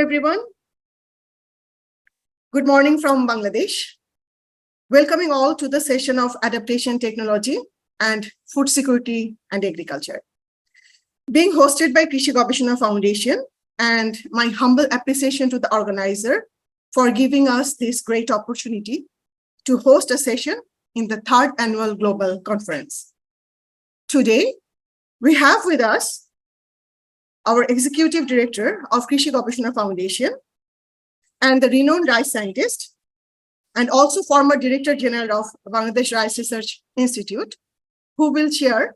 everyone. Good morning from Bangladesh. Welcoming all to the session of Adaptation Technology and Food Security and Agriculture. Being hosted by Krishi Gobeshona Foundation, and my humble appreciation to the organizer for giving us this great opportunity to host a session in the 3rd Annual Global Conference. Today, we have with us our Executive Director of Krishi Gobeshona Foundation and the renowned rice scientist, and also former Director General of Bangladesh Rice Research Institute, who will chair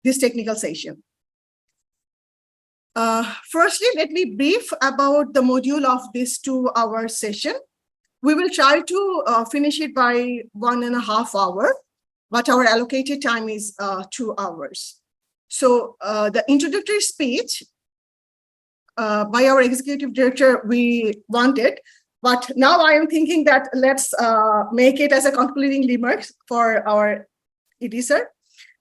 this technical session. Firstly, let me brief about the module of this 2-hour session. We will try to finish it by 1.5 hours, but our allocated time is 2 hours. So the introductory speech by our executive director we wanted, but now I am thinking that let's make it as a concluding remarks for our editor.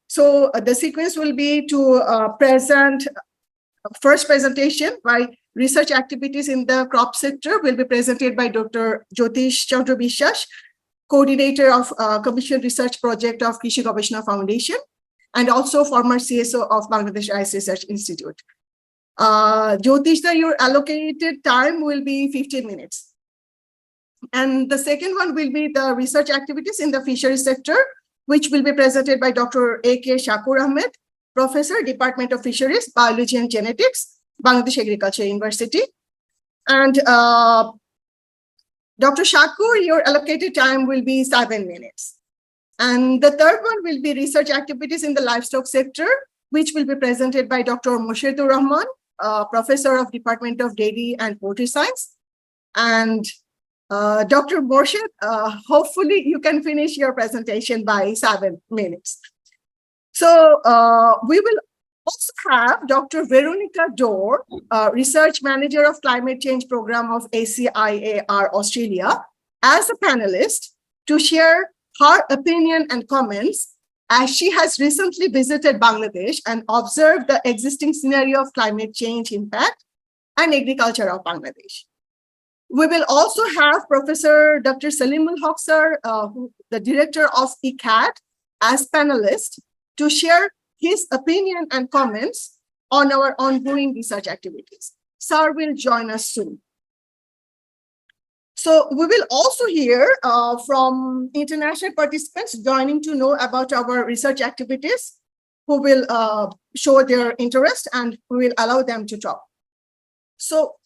So the sequence will be to present first presentation by research activities in the crop sector will be presented by Dr. Jyotish Chandra Bishwas, coordinator of Commission Research Project of Krishi Gobeshona Foundation, and also former CSO of Bangladesh Rice Research Institute. Jyotish, your allocated time will be 15 minutes. And the second one will be the research activities in the fisheries sector, which will be presented by Dr. A.K. Shakur Ahmed, Professor, Department of Fisheries, Biology and Genetics, Bangladesh Agriculture University. And Dr. Shakur, your allocated time will be 7 minutes. And the third one will be research activities in the livestock sector, which will be presented by Dr. Morshidur Rahman, Professor of Department of Dairy and Poultry Science. And Dr. Morshid, hopefully you can finish your presentation by 7 minutes. So we will also have Dr. Veronica Dorr, Research Manager of Climate Change Program of ACIAR Australia, as a panelist to share her opinion and comments, as she has recently visited Bangladesh and observed the existing scenario of climate change impact and agriculture of Bangladesh. We will also have Professor Dr. Salimul Haq sir, the director of ICAD, as panelist to share his opinion and comments on our ongoing research activities. Sir will join us soon. So we will also hear from international participants joining to know about our research activities, who will show their interest and we will allow them to talk. So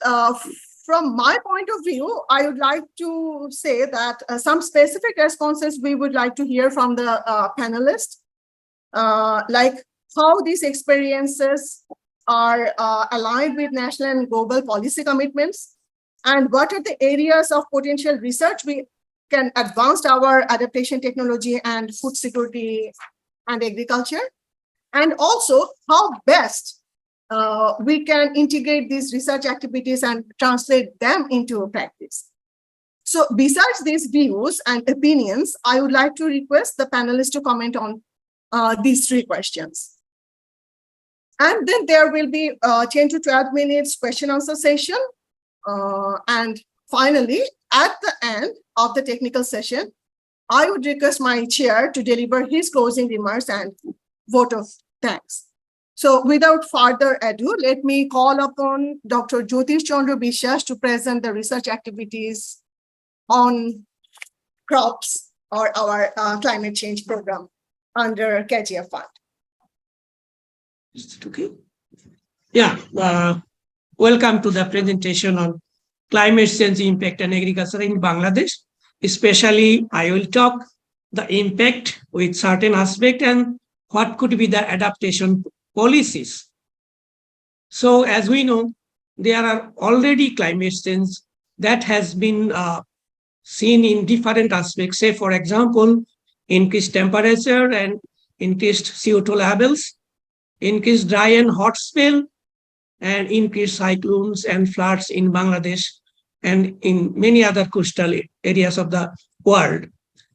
from my point of view, I would like to say that some specific responses we would like to hear from the panelists, like how these experiences are aligned with national and global policy commitments, and what are the areas of potential research we can advance our adaptation technology and food security and agriculture, and also how best we can integrate these research activities and translate them into practice. So besides these views and opinions, I would like to request the panelists to comment on these 3 questions. And then there will be 10 to 12 minutes question answer session. And finally, at the end of the technical session, I would request my chair to deliver his closing remarks and vote of thanks. So without further ado, let me call upon Dr. Jyotish Chandra Bishwas to present the research activities on crops or our climate change program under KGF fund. Is it okay? Yeah, welcome to the presentation on climate change impact and agriculture in Bangladesh. Especially, I will talk the impact with certain aspect and what could be the adaptation policies. So as we know, there are already climate change that has been seen in different aspects. Say, for example, increased temperature and increased CO2 levels, increased dry and hot spell, and increased cyclones and floods in Bangladesh and in many other coastal areas of the world.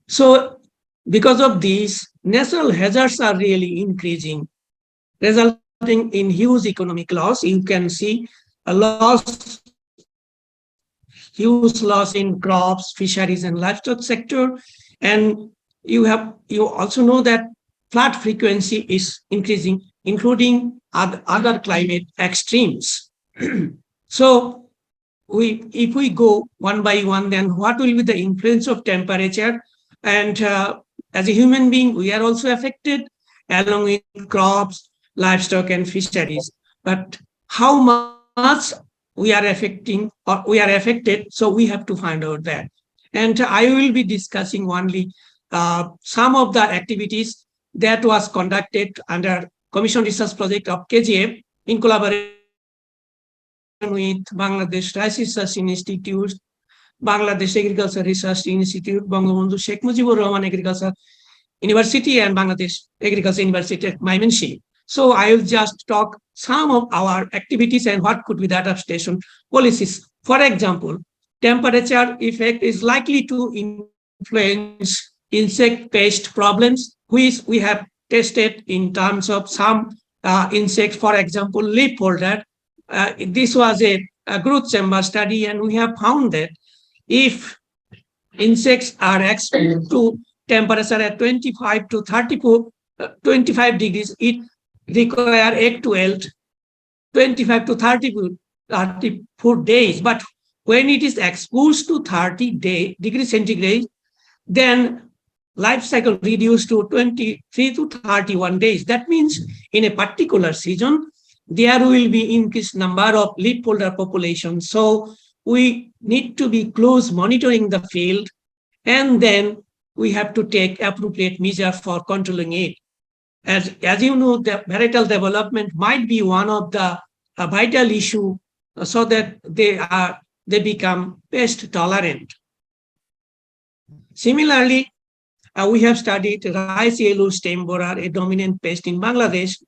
So because of these, natural hazards are really increasing, resulting in huge economic loss. You can see a loss huge loss in crops, fisheries, and livestock sector. And you also know that flood frequency is increasing, including other climate extremes. So if we go one by one, then what will be the influence of temperature? And as a human being, we are also affected along with crops, livestock, and fisheries. But how much we are affected, so we have to find out that. And I will be discussing only some of the activities that was conducted under Commission Research Project of KGF in collaboration with Bangladesh Rice Research Institute, Bangladesh Agriculture Research Institute, Bangabandhu Sheikh Mujibur Rahman Agriculture University, and Bangladesh Agriculture University at Mymensingh. So I will just talk some of our activities and what could be the adaptation policies. For example, temperature effect is likely to influence insect pest problems, which we have tested in terms of some insects, for example, leaf folder. This was a growth chamber study, and we have found that if insects are exposed to temperature at 25 to 34, 25 degrees, it requires 8 to 25 to 34 days. But when it is exposed to 30 degrees centigrade, then life cycle reduced to 23 to 31 days. That means in a particular season, there will be increased number of leaf folder population. So we need to be close monitoring the field, and then we have to take appropriate measures for controlling it. As you know, the varietal development might be one of the vital issue, so that they become pest tolerant. Similarly, we have studied rice yellow stem borer, a dominant pest in Bangladesh.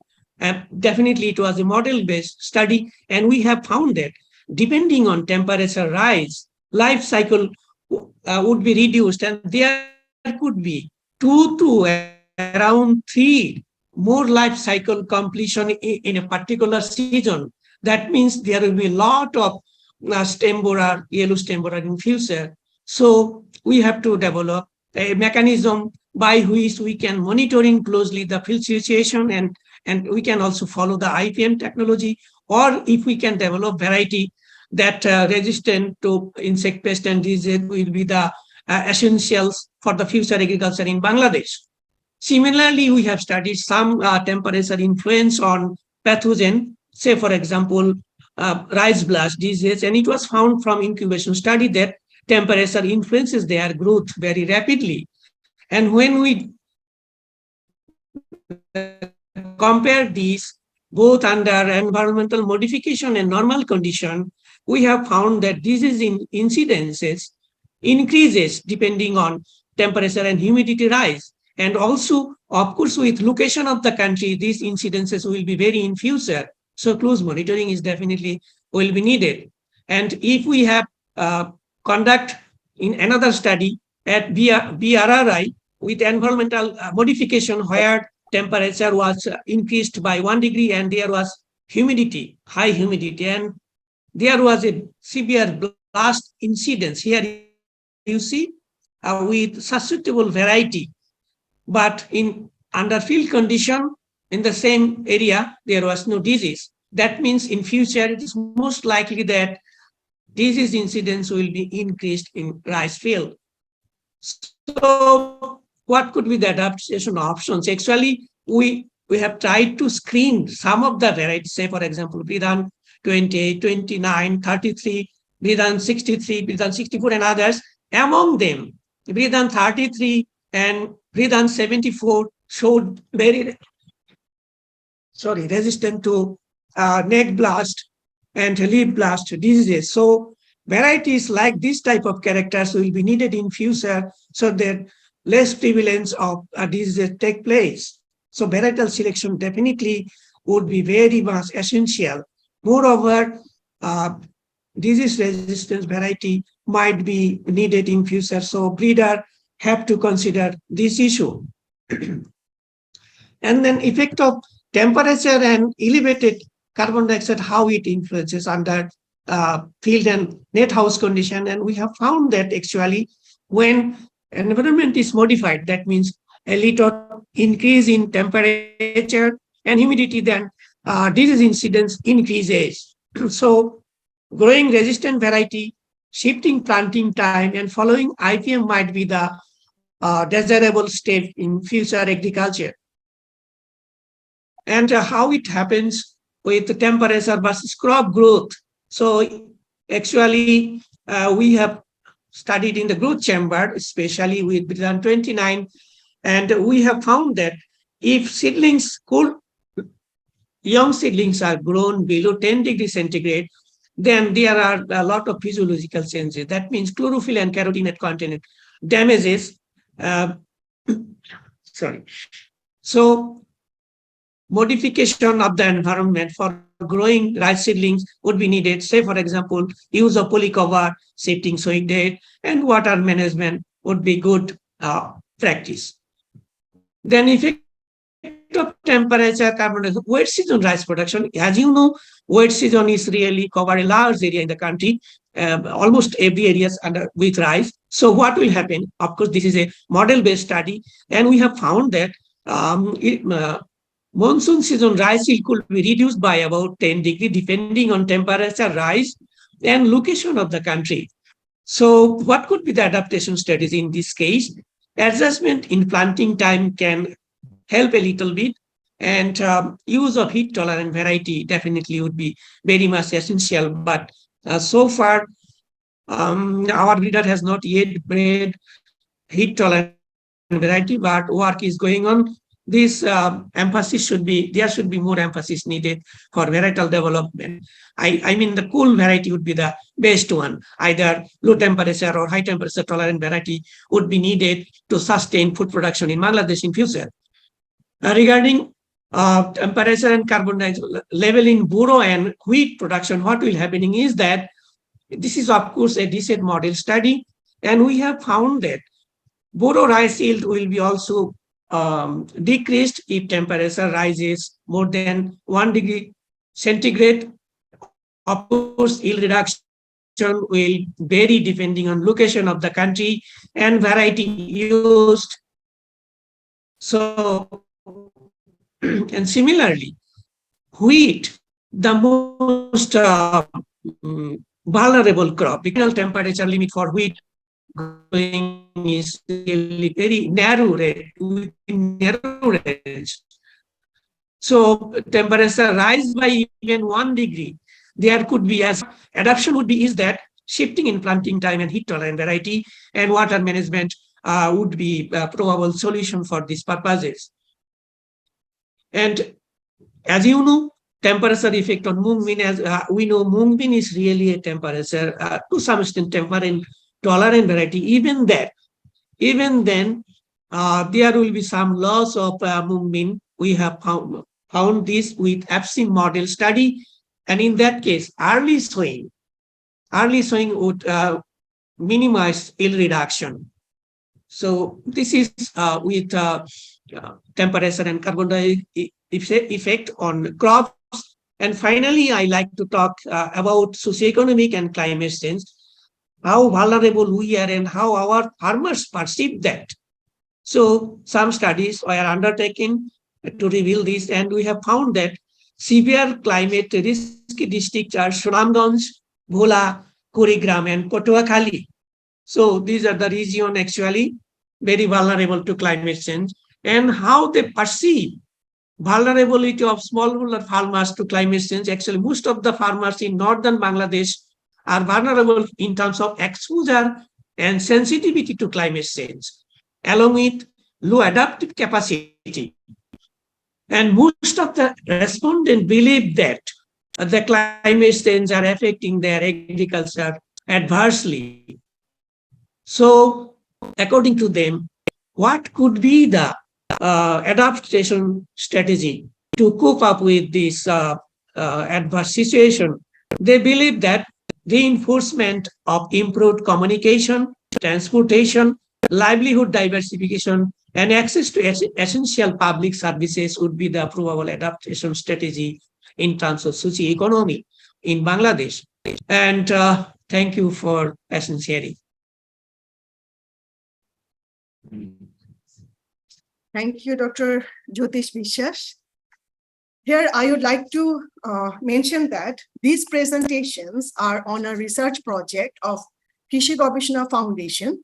Definitely, it was a model-based study, and we have found that depending on temperature rise, life cycle would be reduced, and there could be 2 to around 3 more life cycle completion in a particular season. That means there will be a lot of stem borer, yellow stem borer in future. So we have to develop a mechanism by which we can monitoring closely the field situation, and we can also follow the IPM technology, or if we can develop variety that resistant to insect pest and disease will be the essentials for the future agriculture in Bangladesh. Similarly, we have studied some temperature influence on pathogen, say for example, rice blast disease, and it was found from incubation study that temperature influences their growth very rapidly. And when we compare these both under environmental modification and normal condition, we have found that disease incidences increases depending on temperature and humidity rise. And also, of course, with location of the country, these incidences will be very in future. So close monitoring is definitely will be needed. And if we have conduct in another study at BRRI with environmental modification where temperature was increased by 1 degree and there was humidity, high humidity, and there was a severe blast incidence. Here you see with susceptible variety, but in under field condition in the same area, there was no disease. That means in future, it is most likely that disease incidence will be increased in rice field. So what could be the adaptation options? Actually, we have tried to screen some of the varieties, say for example, Bidan 28, 29, 33, Bidan 63, Bidan 64, and others. Among them, Bidan 33 and Bidan 74 showed very resistant to neck blast and leaf blast diseases. So varieties like this type of characters will be needed in future so that less prevalence of diseases take place. So varietal selection definitely would be very much essential. Moreover, disease resistance variety might be needed in future. So breeder have to consider this issue. And then effect of temperature and elevated carbon dioxide, how it influences under field and net house condition, and we have found that actually when environment is modified, that means a little increase in temperature and humidity, then disease incidence increases. So growing resistant variety, shifting planting time, and following IPM might be the desirable step in future agriculture. And how it happens with the temperature versus crop growth. So actually, we have studied in the growth chamber, especially with Britain 29, and we have found that if young seedlings are grown below 10 degrees centigrade, then there are a lot of physiological changes. That means chlorophyll and carotenoid content damages. Sorry. So modification of the environment for growing rice seedlings would be needed. Say, for example, use of polycover, shifting sowing date, and water management would be good practice. Then effect of temperature, carbon dioxide, wet season rice production. As you know, wet season is really cover a large area in the country, almost every area under with rice. So what will happen? Of course, this is a model-based study, and we have found that monsoon season rice yield could be reduced by about 10 degrees depending on temperature rise and location of the country. So what could be the adaptation strategy in this case? Adjustment in planting time can help a little bit, and use of heat tolerant variety definitely would be very much essential. But so far, our breeder has not yet bred heat tolerant variety, but work is going on. This emphasis there should be more emphasis needed for varietal development. I mean, the cool variety would be the best one. Either low temperature or high temperature tolerant variety would be needed to sustain food production in Bangladesh in future. Regarding temperature and carbon dioxide level in burro and wheat production, what will happening is that this is of course a decent model study, and we have found that burro rice yield will be also decreased if temperature rises more than 1 degree centigrade. Of course, yield reduction will vary depending on location of the country and variety used. So, and similarly, wheat, the most vulnerable crop, because temperature limit for wheat growing is really very narrow range. So temperature rise by even 1 degree, there could be as adaptation would be is that shifting in planting time and heat tolerant variety and water management would be a probable solution for these purposes. And as you know, temperature effect on mung bean, as we know, mung bean is really a temperature to some extent tolerant variety. Even then, there will be some loss of mung bean. We have found this with APSIM model study, and in that case, early sowing would minimize yield reduction. So this is with temperature and carbon dioxide effect on crops. And finally, I like to talk about socioeconomic and climate change, how vulnerable we are and how our farmers perceive that. So some studies were undertaken to reveal this, and we have found that severe climate risky districts are Sunamganj, Bhola, Kurigram, and Patuakhali. So these are the region actually very vulnerable to climate change, and how they perceive vulnerability of smallholder farmers to climate change. Actually, most of the farmers in northern Bangladesh are vulnerable in terms of exposure and sensitivity to climate change, along with low adaptive capacity. And most of the respondents believe that the climate change are affecting their agriculture adversely. So, according to them, what could be the adaptation strategy to cope up with this adverse situation? They believe that reinforcement of improved communication, transportation, livelihood diversification, and access to essential public services would be the probable adaptation strategy in terms of socioeconomy. in Bangladesh. And thank you for patient sharing. Thank you, Dr. Jyotish Vishwas. Here, I would like to mention that these presentations are on a research project of Krishi Gobeshona Foundation,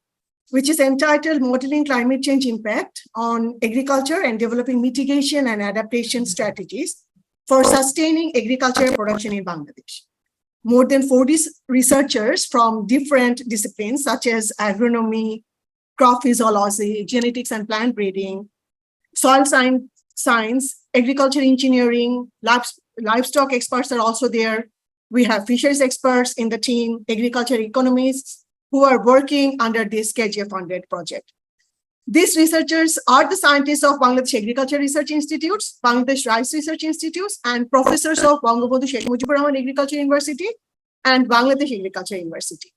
which is entitled Modeling Climate Change Impact on Agriculture and Developing Mitigation and Adaptation Strategies for Sustaining Agricultural Production in Bangladesh. More than 40 researchers from different disciplines such as agronomy, crop physiology, genetics and plant breeding, soil science, agriculture engineering, livestock experts are also there. We have fisheries experts in the team, agriculture economists who are working under this KGF funded project. These researchers are the scientists of Bangladesh Agriculture Research Institutes, Bangladesh Rice Research Institutes, and professors of Bangabandhu Sheikh Mujibur Rahman Agriculture University and Bangladesh Agriculture University.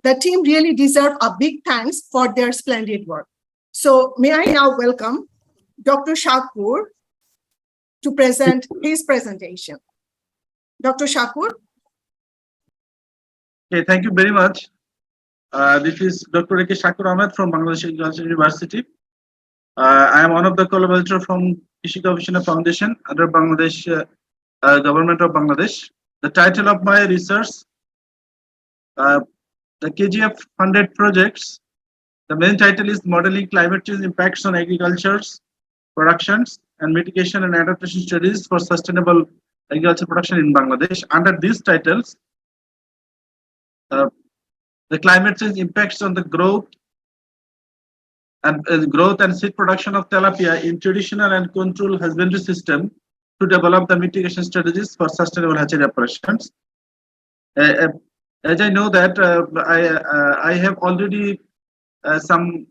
The team really deserve a big thanks for their splendid work. So may I now welcome Dr. Shakur to present his presentation. Dr. Shakur. Okay, thank you very much. This is Dr. A.K. Shakur Ahmed from Bangladesh Agriculture University. I am one of the collaborators from Krishi Gobeshona Foundation under Bangladesh government of Bangladesh. The title of my research, the KGF funded projects. The main title is Modeling Climate Change Impacts on Agriculture's Productions and Mitigation and Adaptation Studies for Sustainable Agriculture Production in Bangladesh. Under these titles, the climate change impacts on the growth and seed production of tilapia in traditional and controlled husbandry system to develop the mitigation strategies for sustainable hatchery operations. As I know that I have already some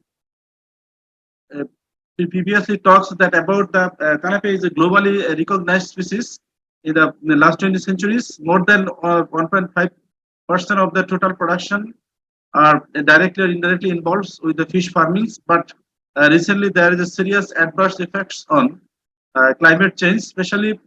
previously talks that about the tilapia is a globally recognized species in the last 20 centuries. More than 1.5% of the total production are directly or indirectly involved with the fish farmings, but recently there is a serious adverse effects on climate change, especially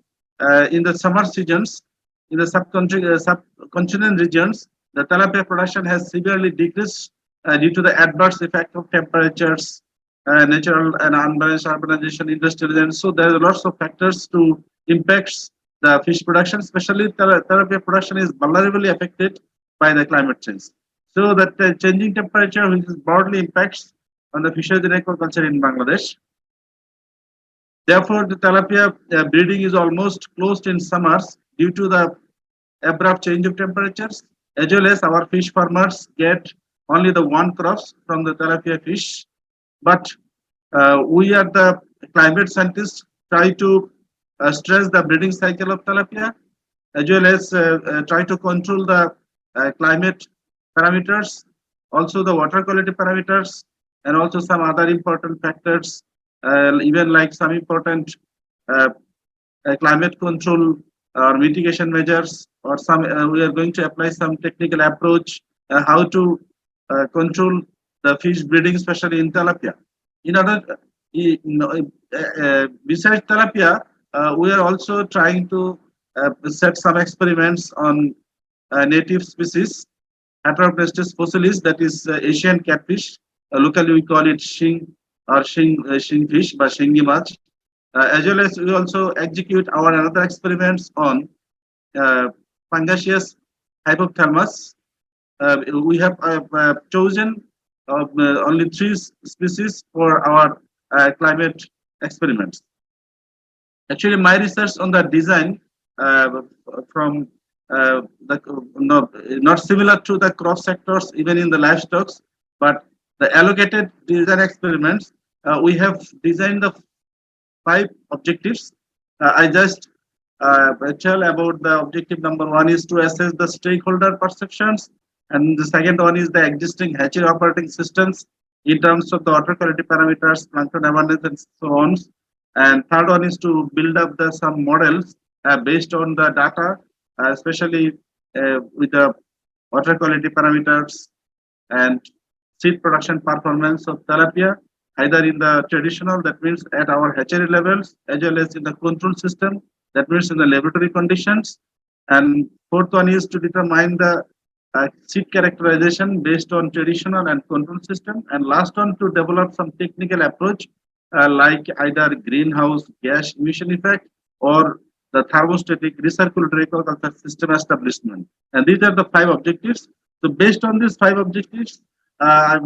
in the summer seasons. In the subcontinent regions, the tilapia production has severely decreased due to the adverse effect of temperatures, natural and unbalanced urbanization, industrialization. So there are lots of factors to impacts the fish production, especially tilapia production is vulnerably affected by the climate change. So that changing temperature which broadly impacts on the fisheries and aquaculture in Bangladesh. Therefore, the tilapia breeding is almost closed in summers due to the abrupt change of temperatures. As well as our fish farmers get only the one crops from the tilapia fish. But we are the climate scientists try to stress the breeding cycle of tilapia, as well as try to control the climate parameters, also the water quality parameters, and also some other important factors, even like some important climate control or mitigation measures, or some we are going to apply some technical approach how to control the fish breeding, especially in tilapia. In other, besides tilapia, we are also trying to set some experiments on native species, Heteropnestis fossilis, that is Asian catfish. Locally we call it shing or shing fish, but shingi mach. As well as we also execute our another experiments on Pangasius hypophthalmus. We have chosen only 3 species for our climate experiments. Actually, my research on the design from not similar to the crop sectors, even in the livestock, but the allocated design experiments, we have designed the 5 objectives. I just tell about the objective number 1 is to assess the stakeholder perceptions, and the second one is the existing hatchery operating systems in terms of the water quality parameters, plankton abundance, and so on. And third one is to build up some models based on the data, especially with the water quality parameters and seed production performance of tilapia, either in the traditional, that means at our hatchery levels, as well as in the control system, that means in the laboratory conditions, And fourth one is to determine the seed characterization based on traditional and control system. And last one to develop some technical approach like either greenhouse gas emission effect or the thermostatic recirculatory aquaculture system establishment. And these are the 5 objectives. So based on these 5 objectives,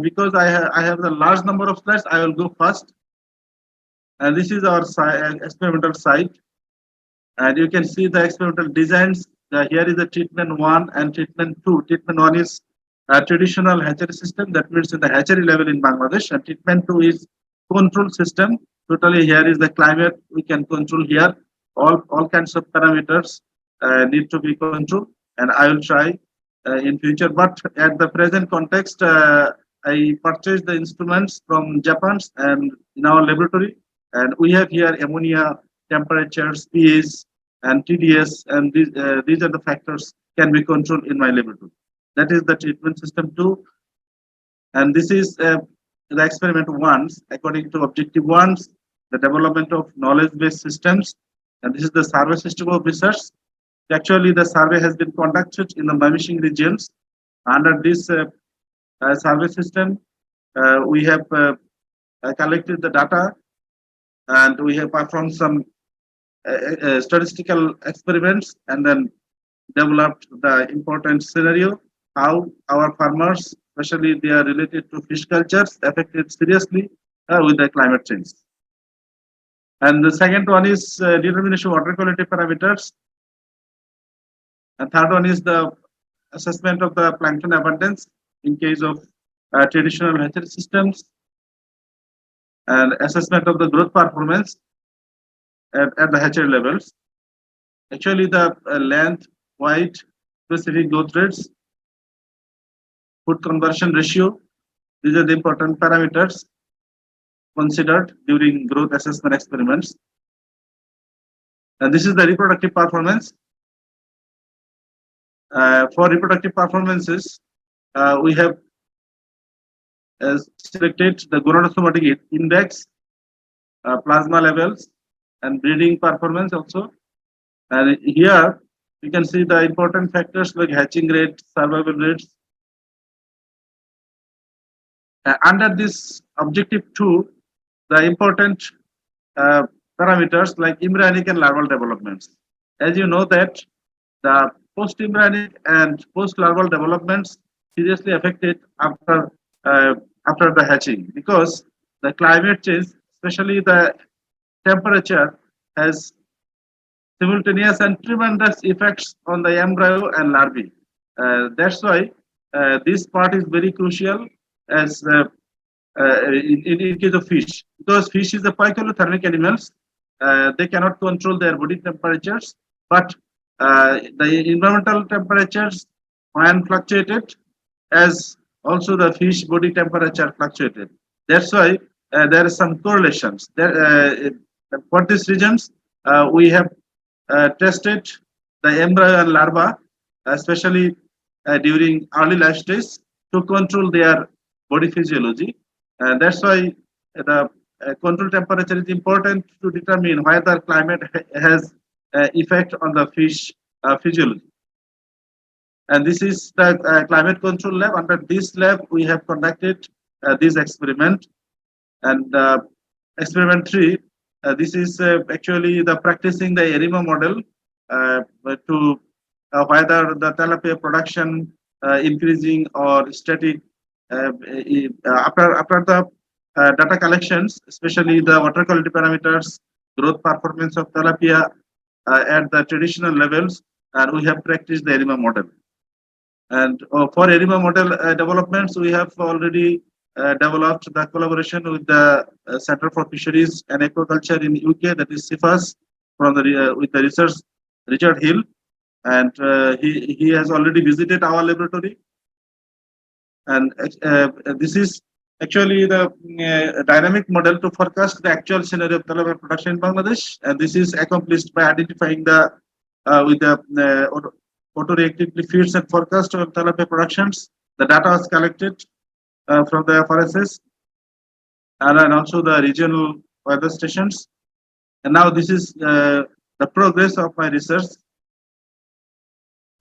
because I have the large number of slides, I will go first. And this is our experimental site. And you can see the experimental designs. Here is the treatment 1 and treatment 2. Treatment 1 is a traditional hatchery system, that means in the hatchery level in Bangladesh, and treatment 2 is control system. Totally here is the climate we can control here. All kinds of parameters need to be controlled, and I will try in future. But at the present context, I purchased the instruments from Japan and in our laboratory, and we have here ammonia, temperatures, pH, and TDS, and these are the factors can be controlled in my laboratory. That is the treatment system 2, and this is the experiment 1 according to objective 1, the development of knowledge-based systems, and this is the survey system of research. Actually, the survey has been conducted in the Mamishing regions. Under this survey system, we have collected the data, and we have performed some statistical experiments, and then developed the important scenario how our farmers, especially they are related to fish cultures, affected seriously with the climate change. And the second one is determination of water quality parameters. And third one is the assessment of the plankton abundance in case of traditional hatchery systems, and assessment of the growth performance at the hatchery levels. Actually, the length, weight, specific growth rates, food conversion ratio, these are the important parameters considered during growth assessment experiments. And this is the reproductive performance. For reproductive performances, we have selected the gonadosomatic index, plasma levels, and breeding performance also. And here you can see the important factors like hatching rate, survival rates. Under this objective 2, the important parameters like embryonic and larval developments. As you know that the post-embryonic and post-larval developments seriously affected after the hatching, because the climate change, especially the temperature, has simultaneous and tremendous effects on the embryo and larvae. That's why this part is very crucial as in case of fish, because fish is a poikilothermic animals. They cannot control their body temperatures, but the environmental temperatures when fluctuated, as also the fish body temperature fluctuated. That's why there are some correlations. For these reasons, we have tested the embryo and larva, especially during early life stage, to control their body physiology. That's why the control temperature is important to determine whether climate has effect on the fish physiology. And this is the climate control lab. Under this lab, we have conducted this experiment. And experiment 3, this is actually the practicing the ERIMA model to whether the tilapia production increasing or static after the data collections, especially the water quality parameters, growth performance of tilapia at the traditional levels, and we have practiced the ERIMA model. And for ERIMA model developments, we have already developed the collaboration with the Center for Fisheries and Aquaculture in UK, that is CIFAS, from the with the research Richard Hill, and he has already visited our laboratory. And this is actually the dynamic model to forecast the actual scenario of tilapia production in Bangladesh, and this is accomplished by identifying the with the autoreactively feeds and forecast of tilapia productions. The data was collected from the FRSS and also the regional weather stations. And now this is the progress of my research.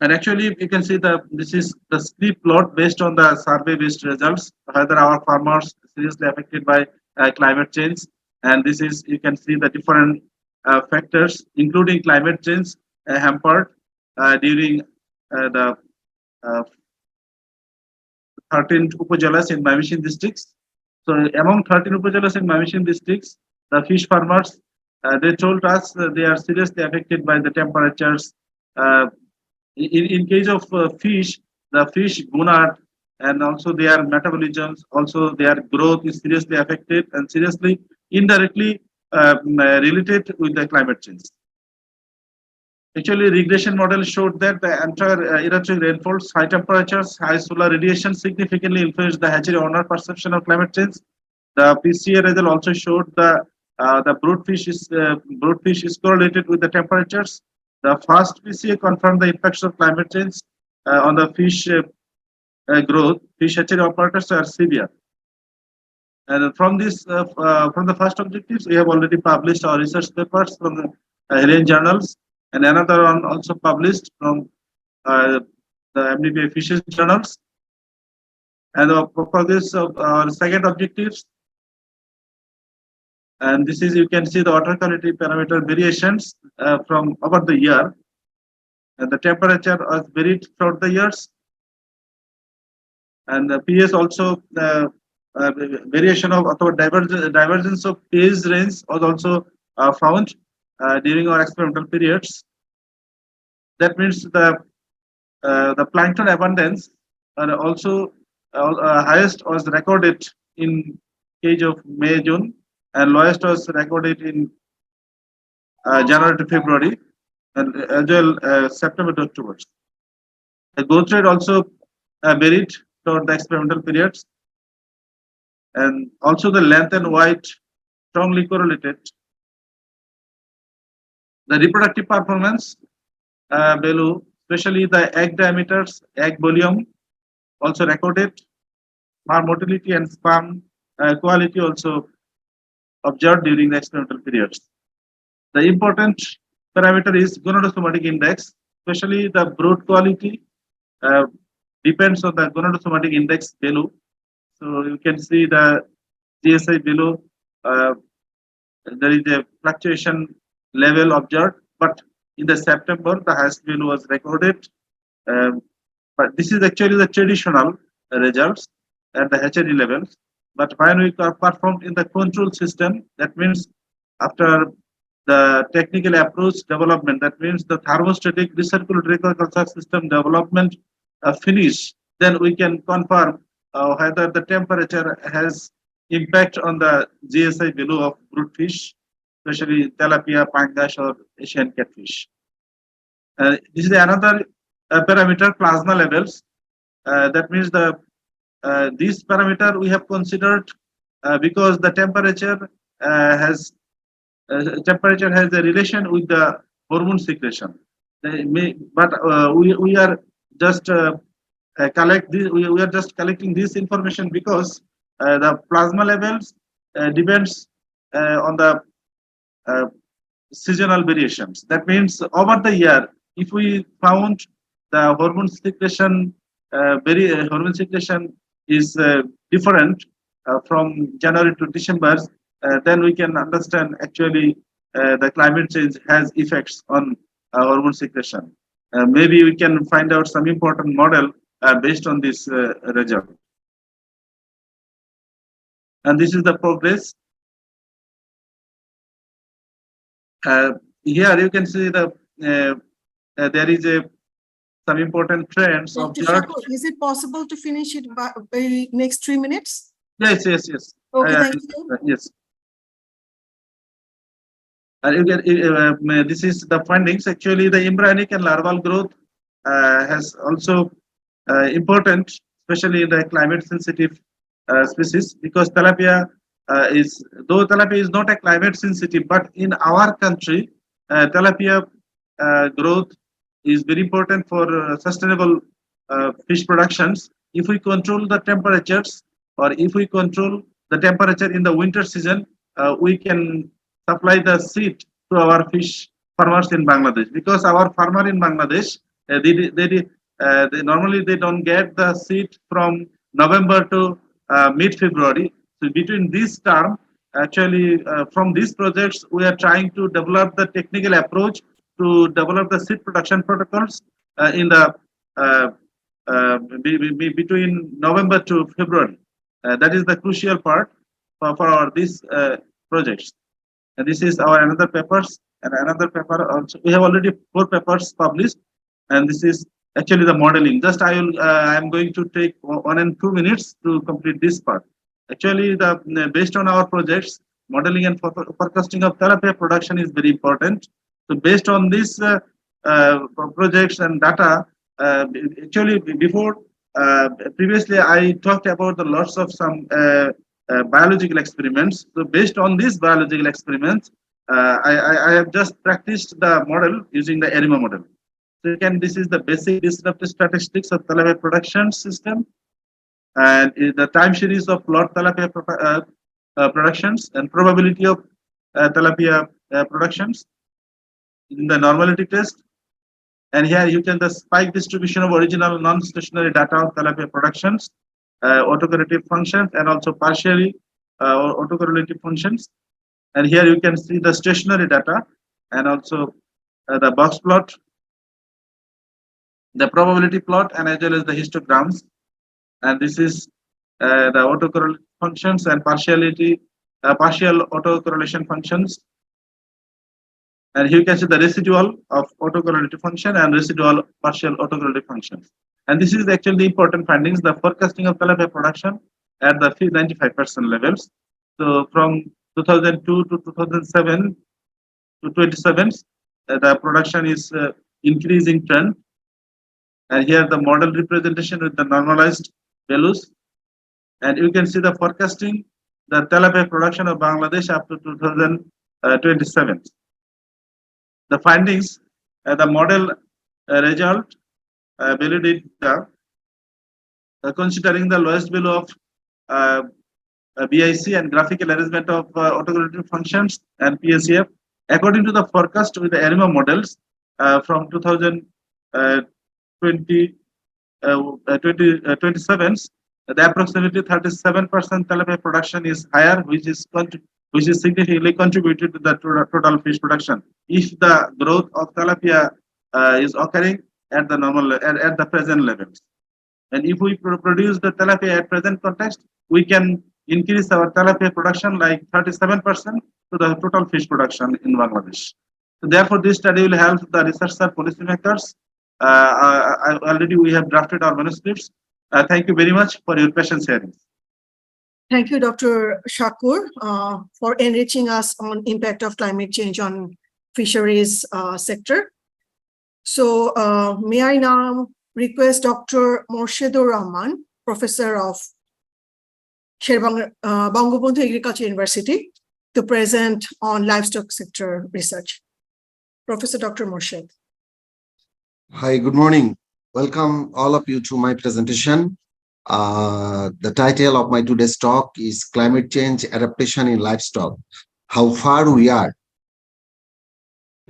And actually, you can see this is the steep plot based on the survey-based results, whether our farmers seriously affected by climate change. And this is, you can see the different factors, including climate change, hampered during the uh, 13 upajalas in Mymensingh districts. So among 13 upajalas in Mymensingh districts, the fish farmers, they told us they are seriously affected by the temperatures. In case of fish, the fish gonad and also their metabolisms, also their growth is seriously affected and seriously indirectly related with the climate change. Actually, regression model showed that the entire erratic rainfalls, high temperatures, high solar radiation significantly influenced the hatchery owner perception of climate change. The PCA result also showed the brood fish is correlated with the temperatures. The first PCA confirmed the impacts of climate change on the fish growth. Fish hatchery operators are severe. And from the first objectives, we have already published our research papers from the Hellenic journals, and another one also published from the MDBA Fishes journals. And for this, our second objectives, and this is, you can see the water quality parameter variations from over the year, and the temperature was varied throughout the years, and the PS also variation of or divergence of pH range was also found during our experimental periods. That means the plankton abundance also highest was recorded in case of May, June, and lowest was recorded in January to February, and as well September to October. The growth rate also varied throughout the experimental periods, and also the length and weight strongly correlated. The reproductive performance value, especially the egg diameters, egg volume, also recorded. Farm motility and sperm quality also observed during the experimental periods. The important parameter is gonadosomatic index, especially the brood quality depends on the gonadosomatic index value. So you can see the GSI below, there is a fluctuation level observed, but in the September, the highest value was recorded. But this is actually the traditional results at the hatchery levels. But when we performed in the control system, that means after the technical approach development, that means the thermostatic recirculatory aquaculture system development finish, then we can confirm whether the temperature has impact on the GSI value of brood fish, especially tilapia, pangas, or Asian catfish. This is another parameter, plasma levels. That means this parameter we have considered because the temperature has a relation with the hormone secretion. But we are just we are just collecting this information because the plasma levels depends on the seasonal variations. That means over the year, if we found the hormone secretion hormone secretion is different from January to December, then we can understand actually the climate change has effects on hormone secretion. Maybe we can find out some important model based on this result. And this is the progress. Here you can see there is some important trends. Dr. Shakur, is it possible to finish it by next 3 minutes? Yes. Okay, thank you. Yes. This is the findings. Actually, the embryonic and larval growth has also important, especially in the climate sensitive species, because tilapia though tilapia is not a climate sensitive, but in our country, tilapia growth is very important for sustainable fish productions. If we control the temperatures, or if we control the temperature in the winter season, we can supply the seed to our fish farmers in Bangladesh, because our farmer in Bangladesh, They normally they don't get the seed from November to mid-February. So between this term, actually from these projects, we are trying to develop the technical approach to develop the seed production protocols in the uh, between November to February. That is the crucial part for our these projects. And this is our another papers and another paper also. We have already 4 papers published, and this is actually the modeling. Just I am going to take 1 and 2 minutes to complete this part. Actually, the based on our projects, modeling and forecasting of tilapia production is very important. So based on this projects and data, actually before previously I talked about the lots of some biological experiments. So based on these biological experiments, I have just practiced the model using the ARIMA model. So again, this is the basic disruptive statistics of tilapia production system, and the time series of plot tilapia productions and probability of tilapia productions in the normality test. And here you can the spike distribution of original non-stationary data of tilapia productions, autocorrelative functions, and also partially autocorrelative functions. And here you can see the stationary data and also the box plot, the probability plot, and as well as the histograms. And this is the autocorrelative functions and partial autocorrelation functions. And here you can see the residual of autocorrelative function and residual partial autocorrelative functions. And this is actually the important findings, the forecasting of tilapia production at the 95% levels. So from 2002 to 2007 to 27, the production is increasing trend. And here the model representation with the normalized values. And you can see the forecasting, the tilapia production of Bangladesh up to 2027. The findings, the model result validate considering the lowest value of BIC and graphical arrangement of autocorrelative functions and PSEF. According to the forecast with the ARIMA models from 2027, the approximately 37% tilapia production is higher, which is significantly contributed to the total fish production. If the growth of tilapia is occurring at the normal at the present levels, and if we produce the tilapia at present context, we can increase our tilapia production like 37% to the total fish production in Bangladesh. So therefore, this study will help the researcher, policymakers. Already we have drafted our manuscripts. Thank you very much for your patient sharing. Thank you, Dr. Shakur, for enriching us on impact of climate change on fisheries sector. So may I now request Dr. Morshedur Rahman, Professor of Bangabandhu Agriculture University, to present on livestock sector research. Professor Dr. Morshed. Hi, good morning. Welcome all of you to my presentation. The title of my today's talk is Climate Change Adaptation in Livestock, How Far We Are.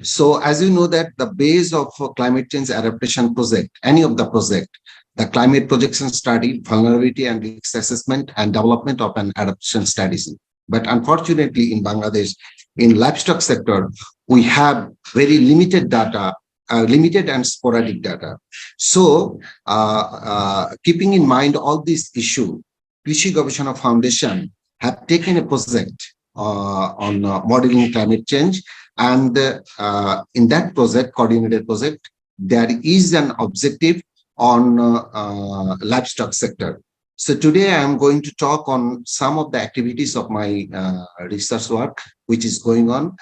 So as you know that the base of climate change adaptation project, any of the project, the climate projection study, vulnerability and risk assessment and development of an adaptation strategy. But unfortunately in Bangladesh, in livestock sector, we have very limited data, limited and sporadic data. So keeping in mind all these issues, Krishi Gobeshona Foundation have taken a project on modeling climate change. And in that project, coordinated project, there is an objective on livestock sector. So today I am going to talk on some of the activities of my research work, which is going on.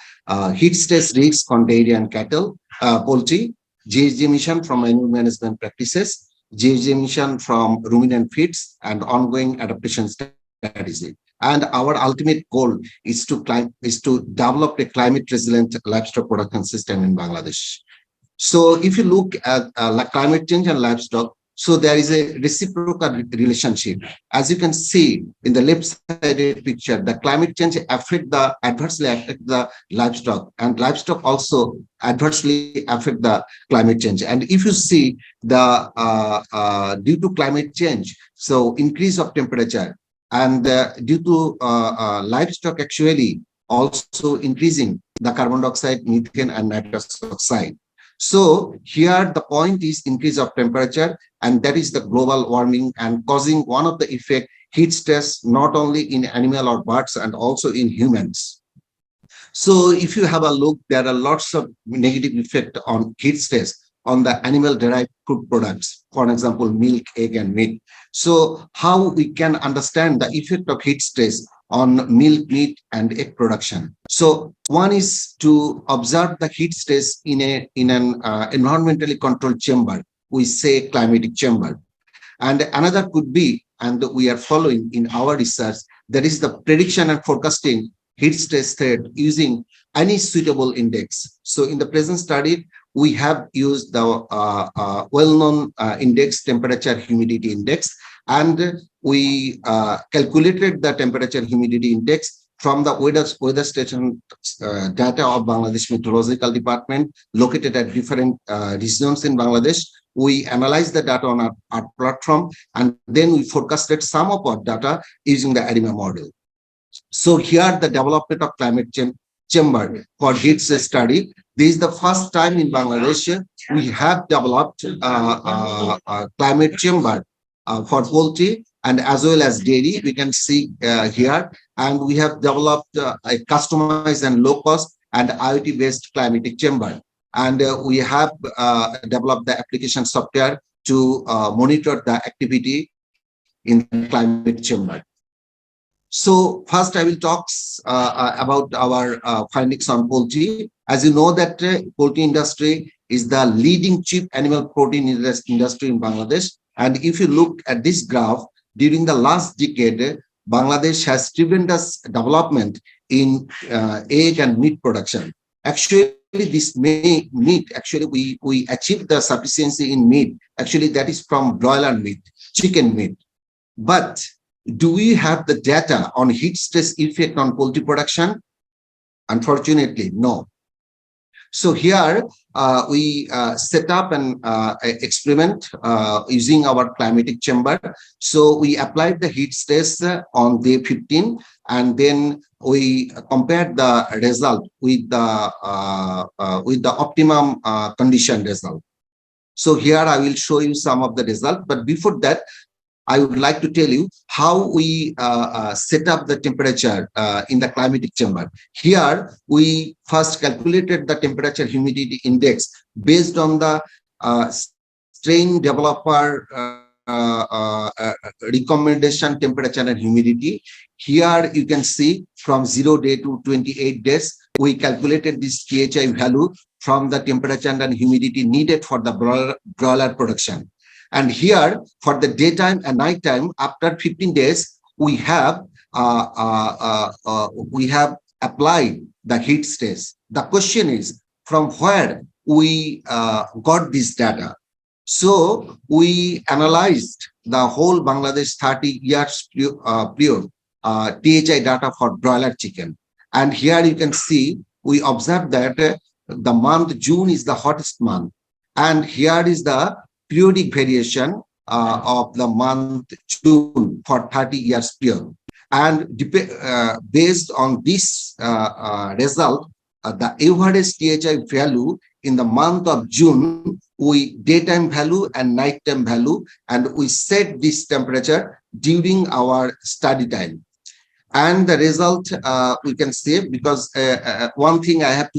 Heat stress risk on dairy and cattle, poultry, GHG emission from animal management practices, GHG emission from ruminant feeds, and ongoing adaptation strategy. And our ultimate goal is to develop a climate resilient livestock production system in Bangladesh. So if you look at climate change and livestock, So there is a reciprocal relationship. As you can see in the left-sided picture, the climate change adversely affect the livestock, and livestock also adversely affect the climate change. And if you see the due to climate change, so increase of temperature, and due to livestock actually also increasing the carbon dioxide, methane, and nitrous oxide. So here the point is increase of temperature, and that is the global warming and causing one of the effect, heat stress, not only in animal or birds and also in humans. So if you have a look, there are lots of negative effect on heat stress on the animal derived food products, for example, milk, egg, and meat. So how we can understand the effect of heat stress on milk, meat, and egg production? So one is to observe the heat stress in an environmentally controlled chamber. We say climatic chamber. And another could be, and we are following in our research, that is the prediction and forecasting heat stress threat using any suitable index. So in the present study, we have used the well-known index, temperature humidity index, and we calculated the temperature humidity index from the weather station data of Bangladesh Meteorological Department located at different regions in Bangladesh. We analyzed the data on our platform, and then we forecasted some of our data using the ARIMA model. So here the development of climate change chamber for heat stress study. This is the first time in Bangladesh we have developed a climate chamber for poultry and as well as dairy. We can see here, and we have developed a customized and low cost and IoT based climatic chamber. And we have developed the application software to monitor the activity in the climate chamber. So first I will talk about our findings on poultry. As you know that poultry industry is the leading cheap animal protein industry in Bangladesh. And if you look at this graph, during the last decade, Bangladesh has tremendous development in egg and meat production. Actually, this meat, actually we achieved the sufficiency in meat. Actually, that is from broiler meat, chicken meat. But do we have the data on heat stress effect on poultry production? Unfortunately, no. So here we set up an experiment using our climatic chamber. So we applied the heat stress on day 15, and then we compared the result with the optimum condition result. So here I will show you some of the result, but before that, I would like to tell you how we set up the temperature in the climatic chamber. Here, we first calculated the temperature humidity index based on the strain developer recommendation temperature and humidity. Here, you can see from 0 day to 28 days, we calculated this THI value from the temperature and humidity needed for the broiler production. And here, for the daytime and nighttime, after 15 days, we have applied the heat stress. The question is, from where we got this data? So we analyzed the whole Bangladesh 30 years period THI data for broiler chicken. And here you can see, we observed that the month June is the hottest month. And here is the periodic variation of the month June for 30 years period. And based on this result, the average THI value in the month of June, we daytime value and nighttime value, and we set this temperature during our study time. And the result we can say, because one thing I have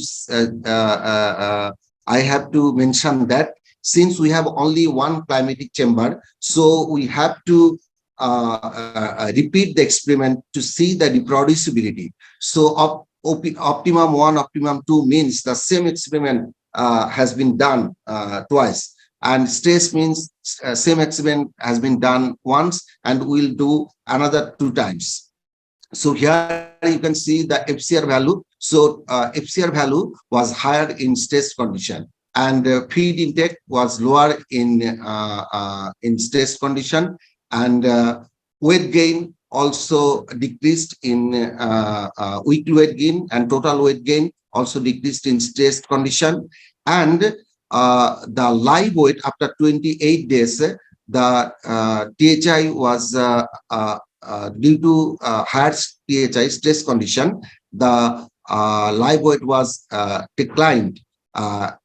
to mention that since we have only one climatic chamber, so we have to repeat the experiment to see the reproducibility. So optimum 1, optimum 2 means the same experiment has been done twice. And stress means same experiment has been done once, and we'll do another 2 times. So here you can see the FCR value. So FCR value was higher in stress condition. and feed intake was lower in stress condition, and weight gain also decreased in weekly weight gain, and total weight gain also decreased in stress condition. And the live weight after 28 days, the THI was due to higher THI stress condition, the live weight was declined.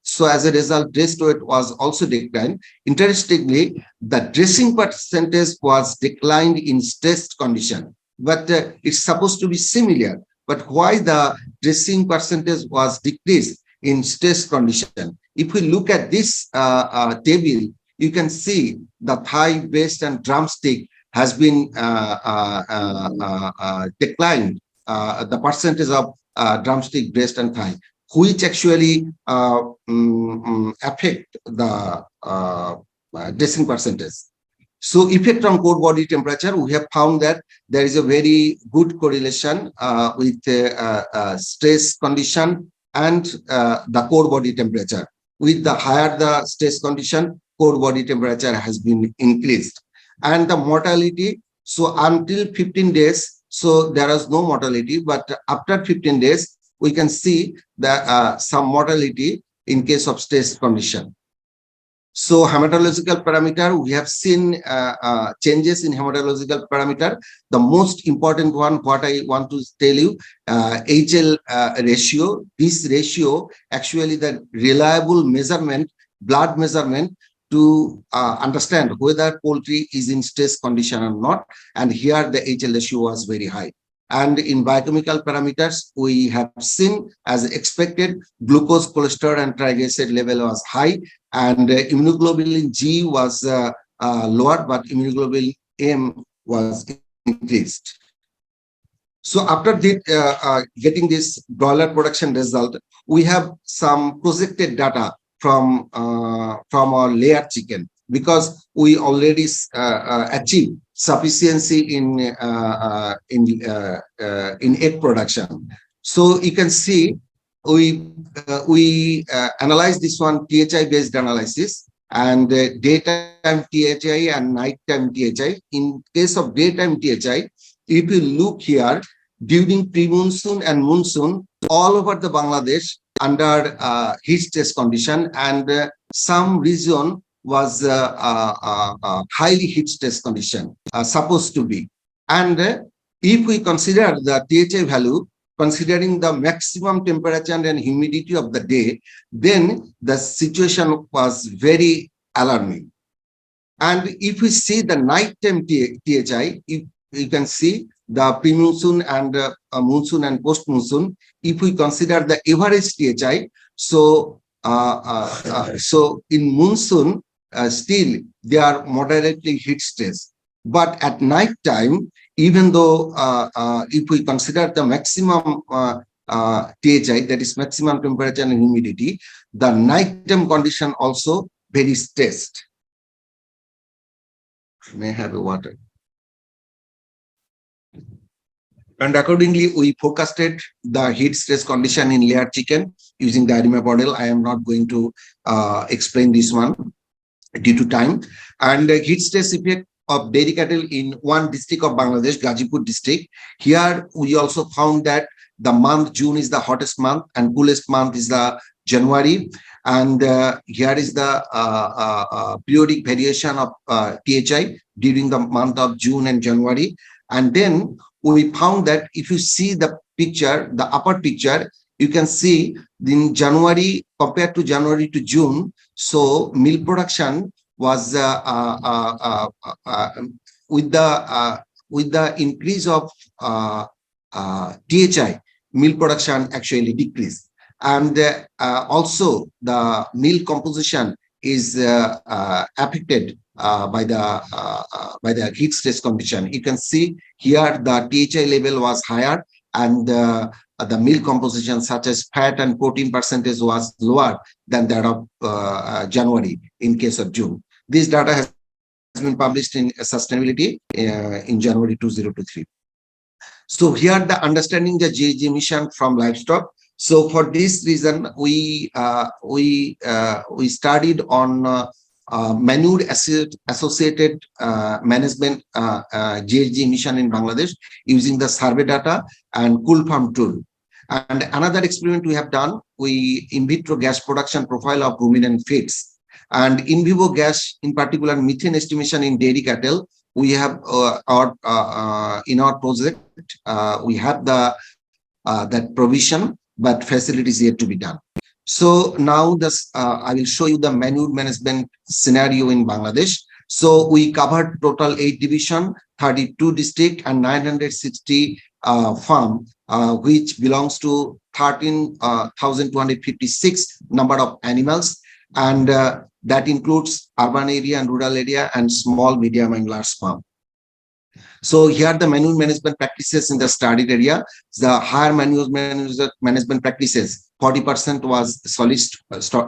So as a result, rest weight was also declined. Interestingly, the dressing percentage was declined in stressed condition, but it's supposed to be similar. But why the dressing percentage was decreased in stress condition? If we look at this table, you can see the thigh, breast, and drumstick has been declined. The percentage of drumstick, breast, and thigh, which actually affect the dressing percentage. So effect on core body temperature, we have found that there is a very good correlation with stress condition and the core body temperature. With the higher the stress condition, core body temperature has been increased. And the mortality, so until 15 days, so there is no mortality, but after 15 days, we can see that some mortality in case of stress condition. So hematological parameter, we have seen changes in hematological parameter. The most important one, what I want to tell you, HL ratio. This ratio actually the reliable measurement, blood measurement to understand whether poultry is in stress condition or not. And here the HL ratio was very high. And in biochemical parameters, we have seen, as expected, glucose, cholesterol, and triglyceride level was high, and immunoglobulin G was lower, but immunoglobulin M was increased. So after getting this broiler production result, we have some projected data from our layer chicken, because we already achieved sufficiency in egg production. So you can see we analyze this one THI based analysis, and daytime THI and nighttime THI. In case of daytime THI, if you look here, during pre-monsoon and monsoon, all over the Bangladesh under heat stress condition, and some region was highly heat stress condition, supposed to be. And if we consider the THI value, considering the maximum temperature and humidity of the day, then the situation was very alarming. And if we see the nighttime THI, if you can see the pre-monsoon and monsoon and post-monsoon, if we consider the average THI, so so in monsoon, still they are moderately heat stress. But at night time, even though if we consider the maximum THI, that is maximum temperature and humidity, the nighttime condition also very stressed. May I have a water? And accordingly, we forecasted the heat stress condition in layer chicken using the IRMA model. I am not going to explain this one due to time. And heat stress effect of dairy cattle in one district of Bangladesh, Gazipur district. Here we also found that the month June is the hottest month and coolest month is the January. And here is the periodic variation of THI during the month of June and January. And then we found that if you see the picture, the upper picture, you can see in January compared to January to June, so milk production was with the increase of THI, milk production actually decreased, and also the milk composition is affected by the heat stress condition. You can see here the THI level was higher, and the milk composition such as fat and protein percentage was lower than that of January in case of June. This data has been published in Sustainability in January 2023. So here the understanding the GHG emission from livestock. So for this reason, we studied on manure associated management GHG emission in Bangladesh using the survey data and cool farm tool. And another experiment we have done, we in vitro gas production profile of ruminant feeds, and in vivo gas, in particular methane estimation in dairy cattle. We have in our project we have the that provision, but facilities yet to be done. So now this I will show you the manure management scenario in Bangladesh. So we covered total 8 division, 32 district, and 960 farm, which belongs to 13,256 number of animals, and that includes urban area and rural area and small, medium, and large farm. So here the manure management practices in the studied area. The higher manure management practices, 40% was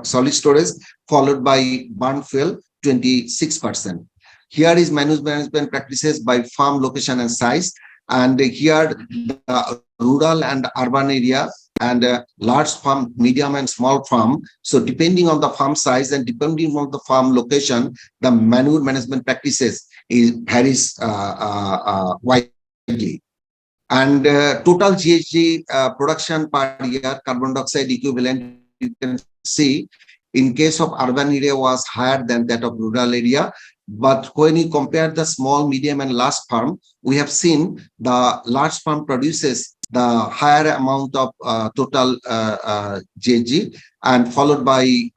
solid storage, followed by burn fuel, 26%. Here is manure management practices by farm location and size. And here the rural and urban area and large farm, medium and small farm. So depending on the farm size and depending on the farm location, the manure management practices varies widely. And total GHG production per year, carbon dioxide equivalent, you can see in case of urban area was higher than that of rural area. But when you compare the small, medium, and large farm, we have seen the large farm produces the higher amount of total GHG, and followed by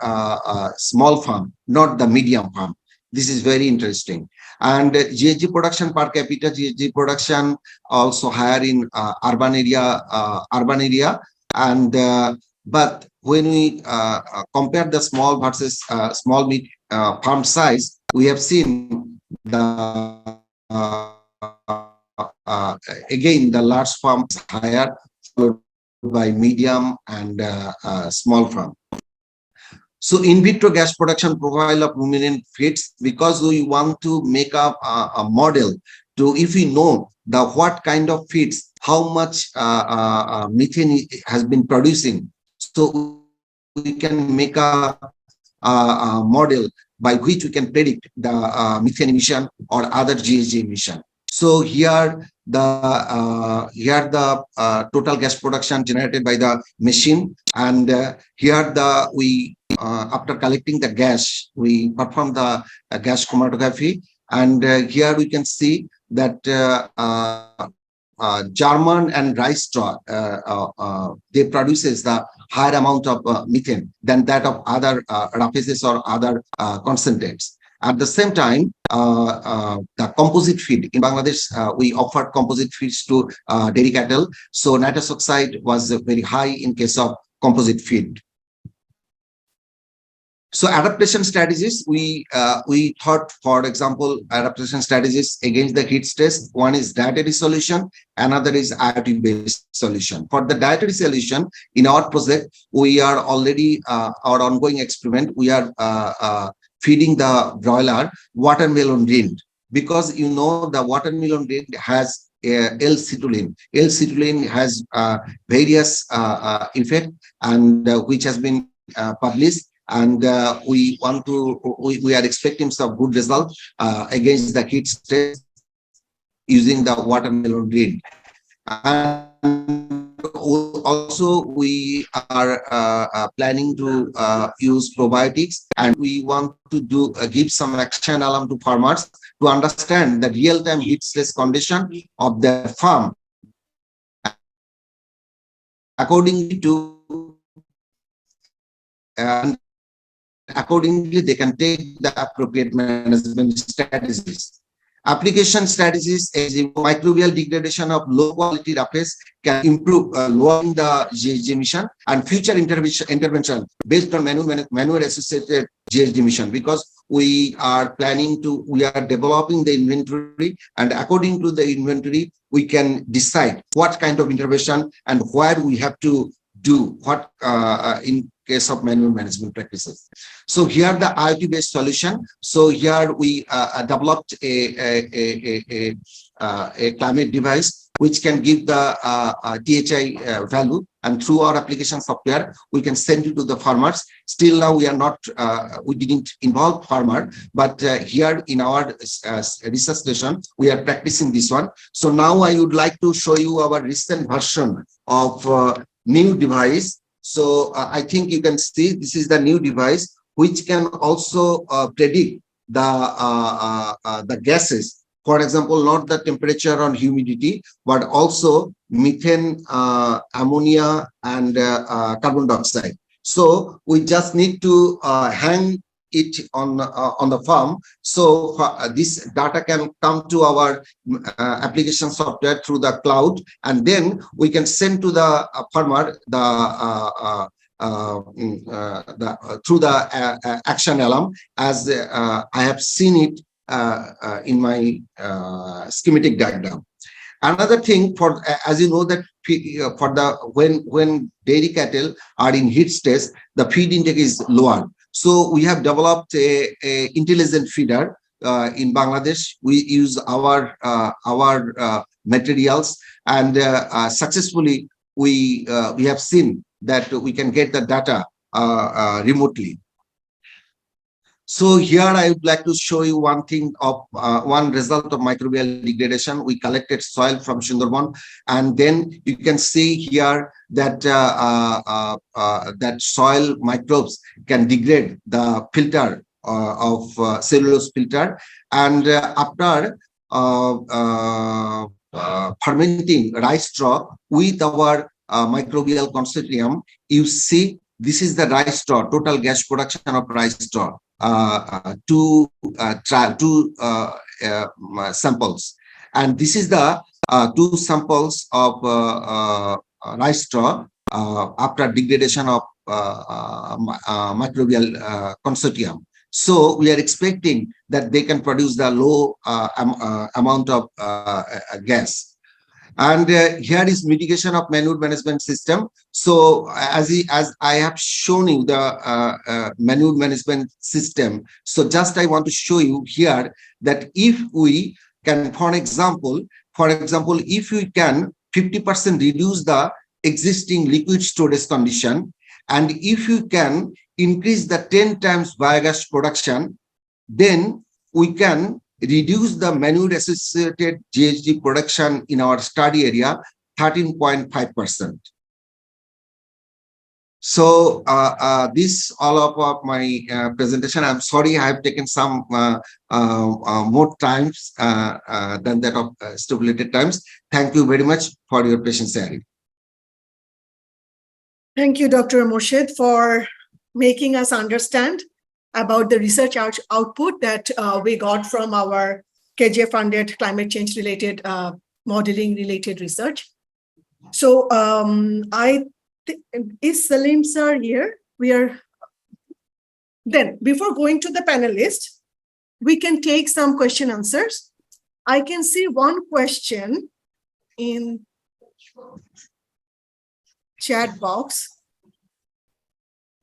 small farm, not the medium farm. This is very interesting. And GHG production per capita, GHG production also higher in urban area, and but when we compare the small versus small farm size, we have seen the again the large farm is higher, followed by medium and small farm. So in vitro gas production profile of ruminant feeds, because we want to make up a model to, if we know the what kind of feeds, how much methane has been producing, so we can make a model by which we can predict the methane emission or other GHG emission. So here the total gas production generated by the machine, and here we after collecting the gas, we perform the gas chromatography, and here we can see that German and rice straw they produces the higher amount of methane than that of other rapaces or other concentrates. At the same time, the composite feed in Bangladesh, we offered composite feeds to dairy cattle. So nitrous oxide was very high in case of composite feed. So adaptation strategies, we thought, for example, adaptation strategies against the heat stress. One is dietary solution, another is IoT-based solution. For the dietary solution, in our project, we are already, our ongoing experiment, we are feeding the broiler watermelon rind, because you know the watermelon rind has L-citrulline. L-citrulline has various effect, and which has been published. And we are expecting some good results against the heat stress using the watermelon rind. And also we are planning to use probiotics, and we want to give some action alarm to farmers to understand the real-time heat stress condition of the farm. Accordingly they can take the appropriate management strategies. Application strategies is microbial degradation of low quality rapace can improve lowering the GHG emission, and future intervention based on manure associated GHG emission, because we are developing the inventory, and according to the inventory, we can decide what kind of intervention and where we have to do what in case of manure management practices. So here the IoT-based solution. So here we developed a climate device which can give the THI value, and through our application software, we can send it to the farmers. Still now we are not, we didn't involve farmer, but here in our research station, we are practicing this one. So now I would like to show you our recent version of new device. So I think you can see this is the new device, which can also predict the gases. For example, not the temperature or humidity, but also methane, ammonia, and carbon dioxide. So we just need to hang it on the farm. So this data can come to our application software through the cloud, and then we can send to the farmer through the action alarm, as I have seen it in my schematic diagram. Another thing, for as you know that for the when dairy cattle are in heat stress, the feed intake is lower. So we have developed a intelligent feeder in Bangladesh. We use our materials, and successfully we have seen that we can get the data remotely. So here I would like to show you one thing of one result of microbial degradation. We collected soil from Sundarban, and then you can see here that that soil microbes can degrade the filter of cellulose filter, and after fermenting rice straw with our microbial consortium, you see this is the rice straw, total gas production of rice straw. Two samples, and this is the two samples of rice straw after degradation of microbial consortium. So we are expecting that they can produce the low amount of gas. And here is mitigation of manure management system. So as I have shown you the manure management system, so just I want to show you here that if we can, for example, if we can 50% reduce the existing liquid storage condition, and if you can increase the 10 times biogas production, then we can reduce the manure associated GHG production in our study area 13.5%. So this all of my presentation. I'm sorry I have taken some more times than that of stipulated times. Thank you very much for your patience, Ari. Thank you, Dr. Murshid, for making us understand about the research output that we got from our KGF funded climate change related modeling related research. So is Salim sir here? Then before going to the panelists, we can take some question answers. I can see one question in chat box.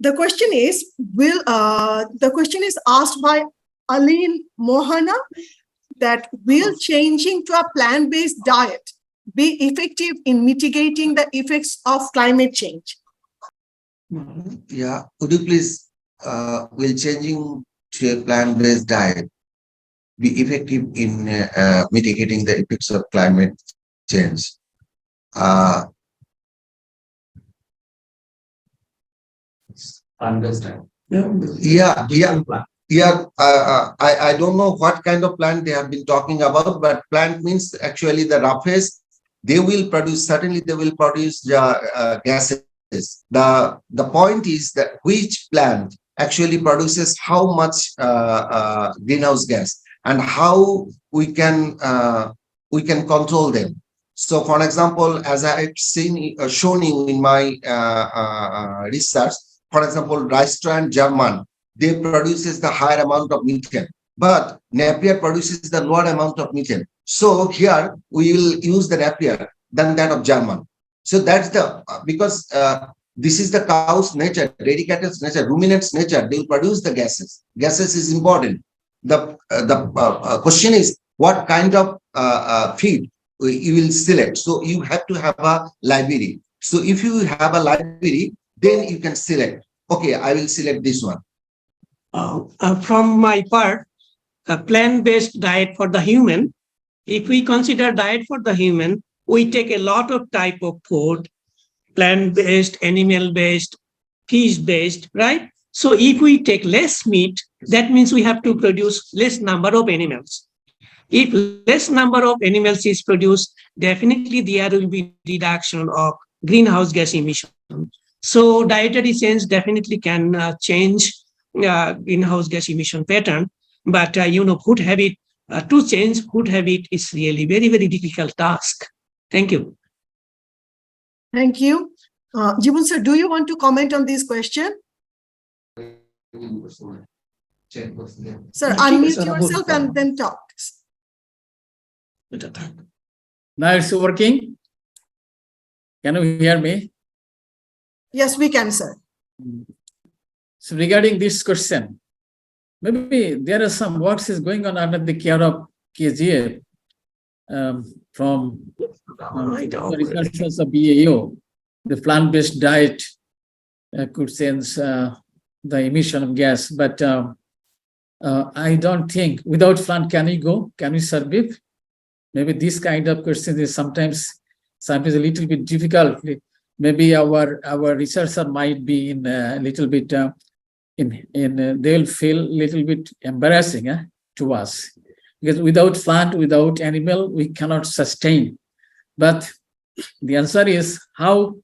The question is, the question is asked by Aline Mohana, that will changing to a plant-based diet be effective in mitigating the effects of climate change? Yeah, could you please, will changing to a plant-based diet be effective in mitigating the effects of climate change? Understand. Yeah. I don't know what kind of plant they have been talking about, but plant means actually the roughest. They will produce, certainly they will produce gases. The point is that which plant actually produces how much greenhouse gas, and how we can control them. So, for example, as I have shown you in my research, for example, rice straw and German, they produces the higher amount of methane, but Napier produces the lower amount of methane. So here we will use the Napier than that of German. So that's the because this is the cow's nature, dairy cattle's nature, ruminants' nature. They will produce the gases. Gases is important. The question is what kind of feed you will select. So you have to have a library. So if you have a library, then you can select. Okay, I will select this one. From my part, a plant-based diet for the human. If we consider diet for the human, we take a lot of type of food, plant-based, animal-based, fish-based, right? So if we take less meat, that means we have to produce less number of animals. If less number of animals is produced, definitely there will be reduction of greenhouse gas emission. So dietary change definitely can change greenhouse gas emission pattern, but food habit, to change food habit is really very, very difficult task. Thank you. Thank you. Jibun sir, do you want to comment on this question? Sir, unmute yourself and then talk. Now it's working. Can you hear me? Yes, we can, sir. So regarding this question, maybe there are some works is going on under the care of KGF from the researchers of BAU. The plant-based diet could change the emission of gas, but I don't think without plant can we go? Can we survive? Maybe this kind of question is sometimes a little bit difficult. Maybe our researcher might be in a little bit they'll feel a little bit embarrassing to us, because without plant, without animal, we cannot sustain. But the answer is how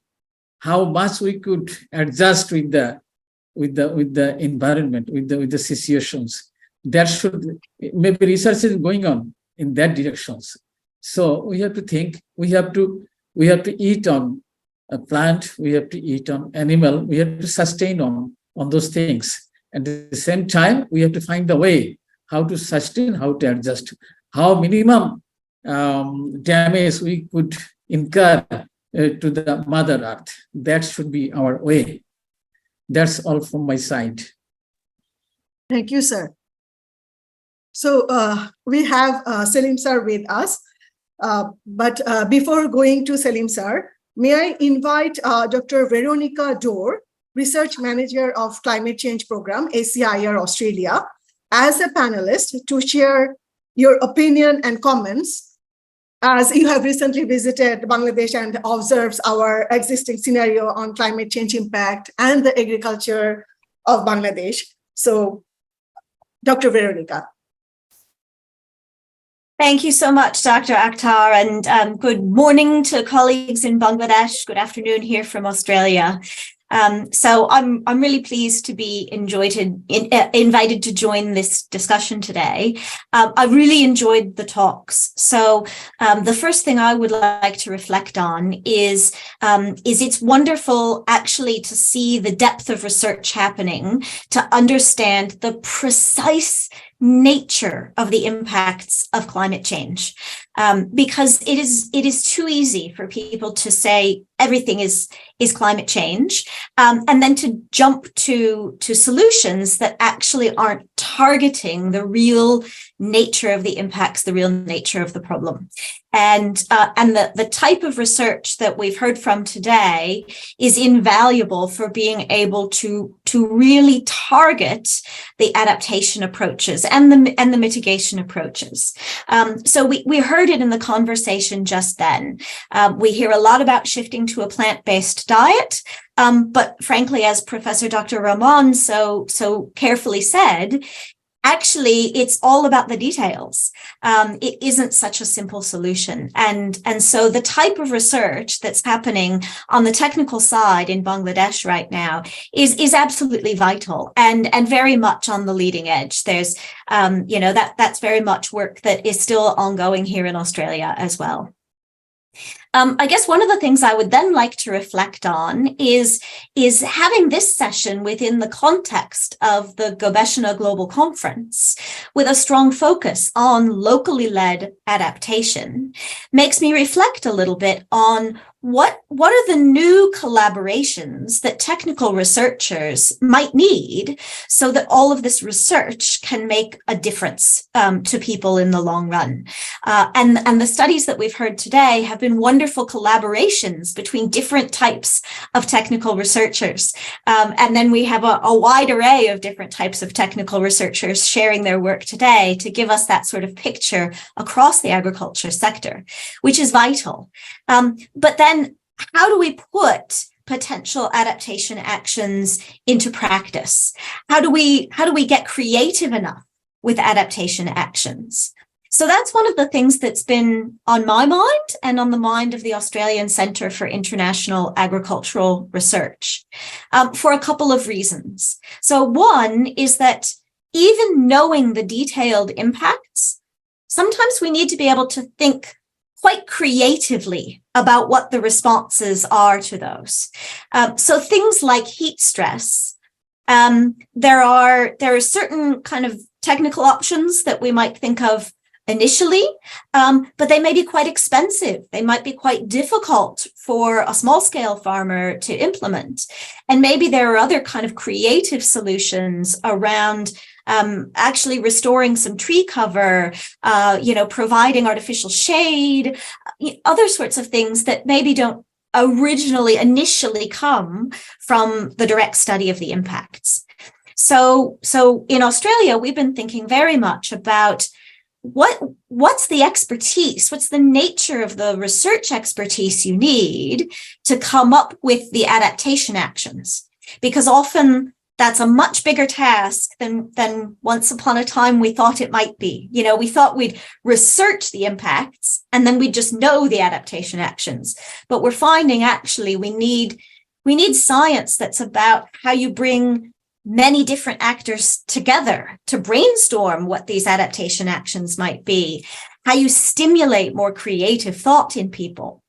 much we could adjust with the environment, with the situations. That should, maybe research is going on in that directions. So we have to think, we have to eat on a plant, we have to eat on animal, we have to sustain on those things. And at the same time, we have to find the way how to sustain, how to adjust, how minimum damage we could incur to the Mother Earth. That should be our way. That's all from my side. Thank you, sir. So we have Selim sir with us. But before going to Selim sir, may I invite Dr. Veronica Dorr, Research Manager of Climate Change Program, ACIR Australia, as a panelist to share your opinion and comments, as you have recently visited Bangladesh and observes our existing scenario on climate change impact and the agriculture of Bangladesh. So, Dr. Veronica. Thank you so much, Dr. Akhtar, and good morning to colleagues in Bangladesh. Good afternoon here from Australia. So I'm really pleased to be invited to join this discussion today. I really enjoyed the talks. So the first thing I would like to reflect on is it's wonderful actually to see the depth of research happening to understand the precise nature of the impacts of climate change, because it is too easy for people to say everything is climate change, and then to jump to solutions that actually aren't targeting the real nature of the impacts, the real nature of the problem. And the type of research that we've heard from today is invaluable for being able to really target the adaptation approaches and the mitigation approaches. So we heard it in the conversation just then. We hear a lot about shifting to a plant-based diet, but frankly, as Professor Dr. Rahman so carefully said, actually, it's all about the details. It isn't such a simple solution. And so the type of research that's happening on the technical side in Bangladesh right now is absolutely vital and very much on the leading edge. There's, that's very much work that is still ongoing here in Australia as well. I guess one of the things I would then like to reflect on is having this session within the context of the Gobeshona Global Conference with a strong focus on locally led adaptation makes me reflect a little bit on what are the new collaborations that technical researchers might need so that all of this research can make a difference to people in the long run? And the studies that we've heard today have been wonderful collaborations between different types of technical researchers. And then we have a wide array of different types of technical researchers sharing their work today to give us that sort of picture across the agriculture sector, which is vital. But then how do we put potential adaptation actions into practice? How do we get creative enough with adaptation actions? So that's one of the things that's been on my mind and on the mind of the Australian Centre for International Agricultural Research, for a couple of reasons. So one is that even knowing the detailed impacts, sometimes we need to be able to think quite creatively about what the responses are to those. So things like heat stress, there are certain kind of technical options that we might think of initially, but they may be quite expensive. They might be quite difficult for a small scale farmer to implement. And maybe there are other kind of creative solutions around actually restoring some tree cover, providing artificial shade, other sorts of things that maybe don't initially come from the direct study of the impacts. So in Australia, we've been thinking very much about what's the expertise, what's the nature of the research expertise you need to come up with the adaptation actions, because often that's a much bigger task than once upon a time we thought it might be. We thought we'd research the impacts and then we'd just know the adaptation actions. But we're finding actually we need science that's about how you bring many different actors together to brainstorm what these adaptation actions might be, how you stimulate more creative thought in people.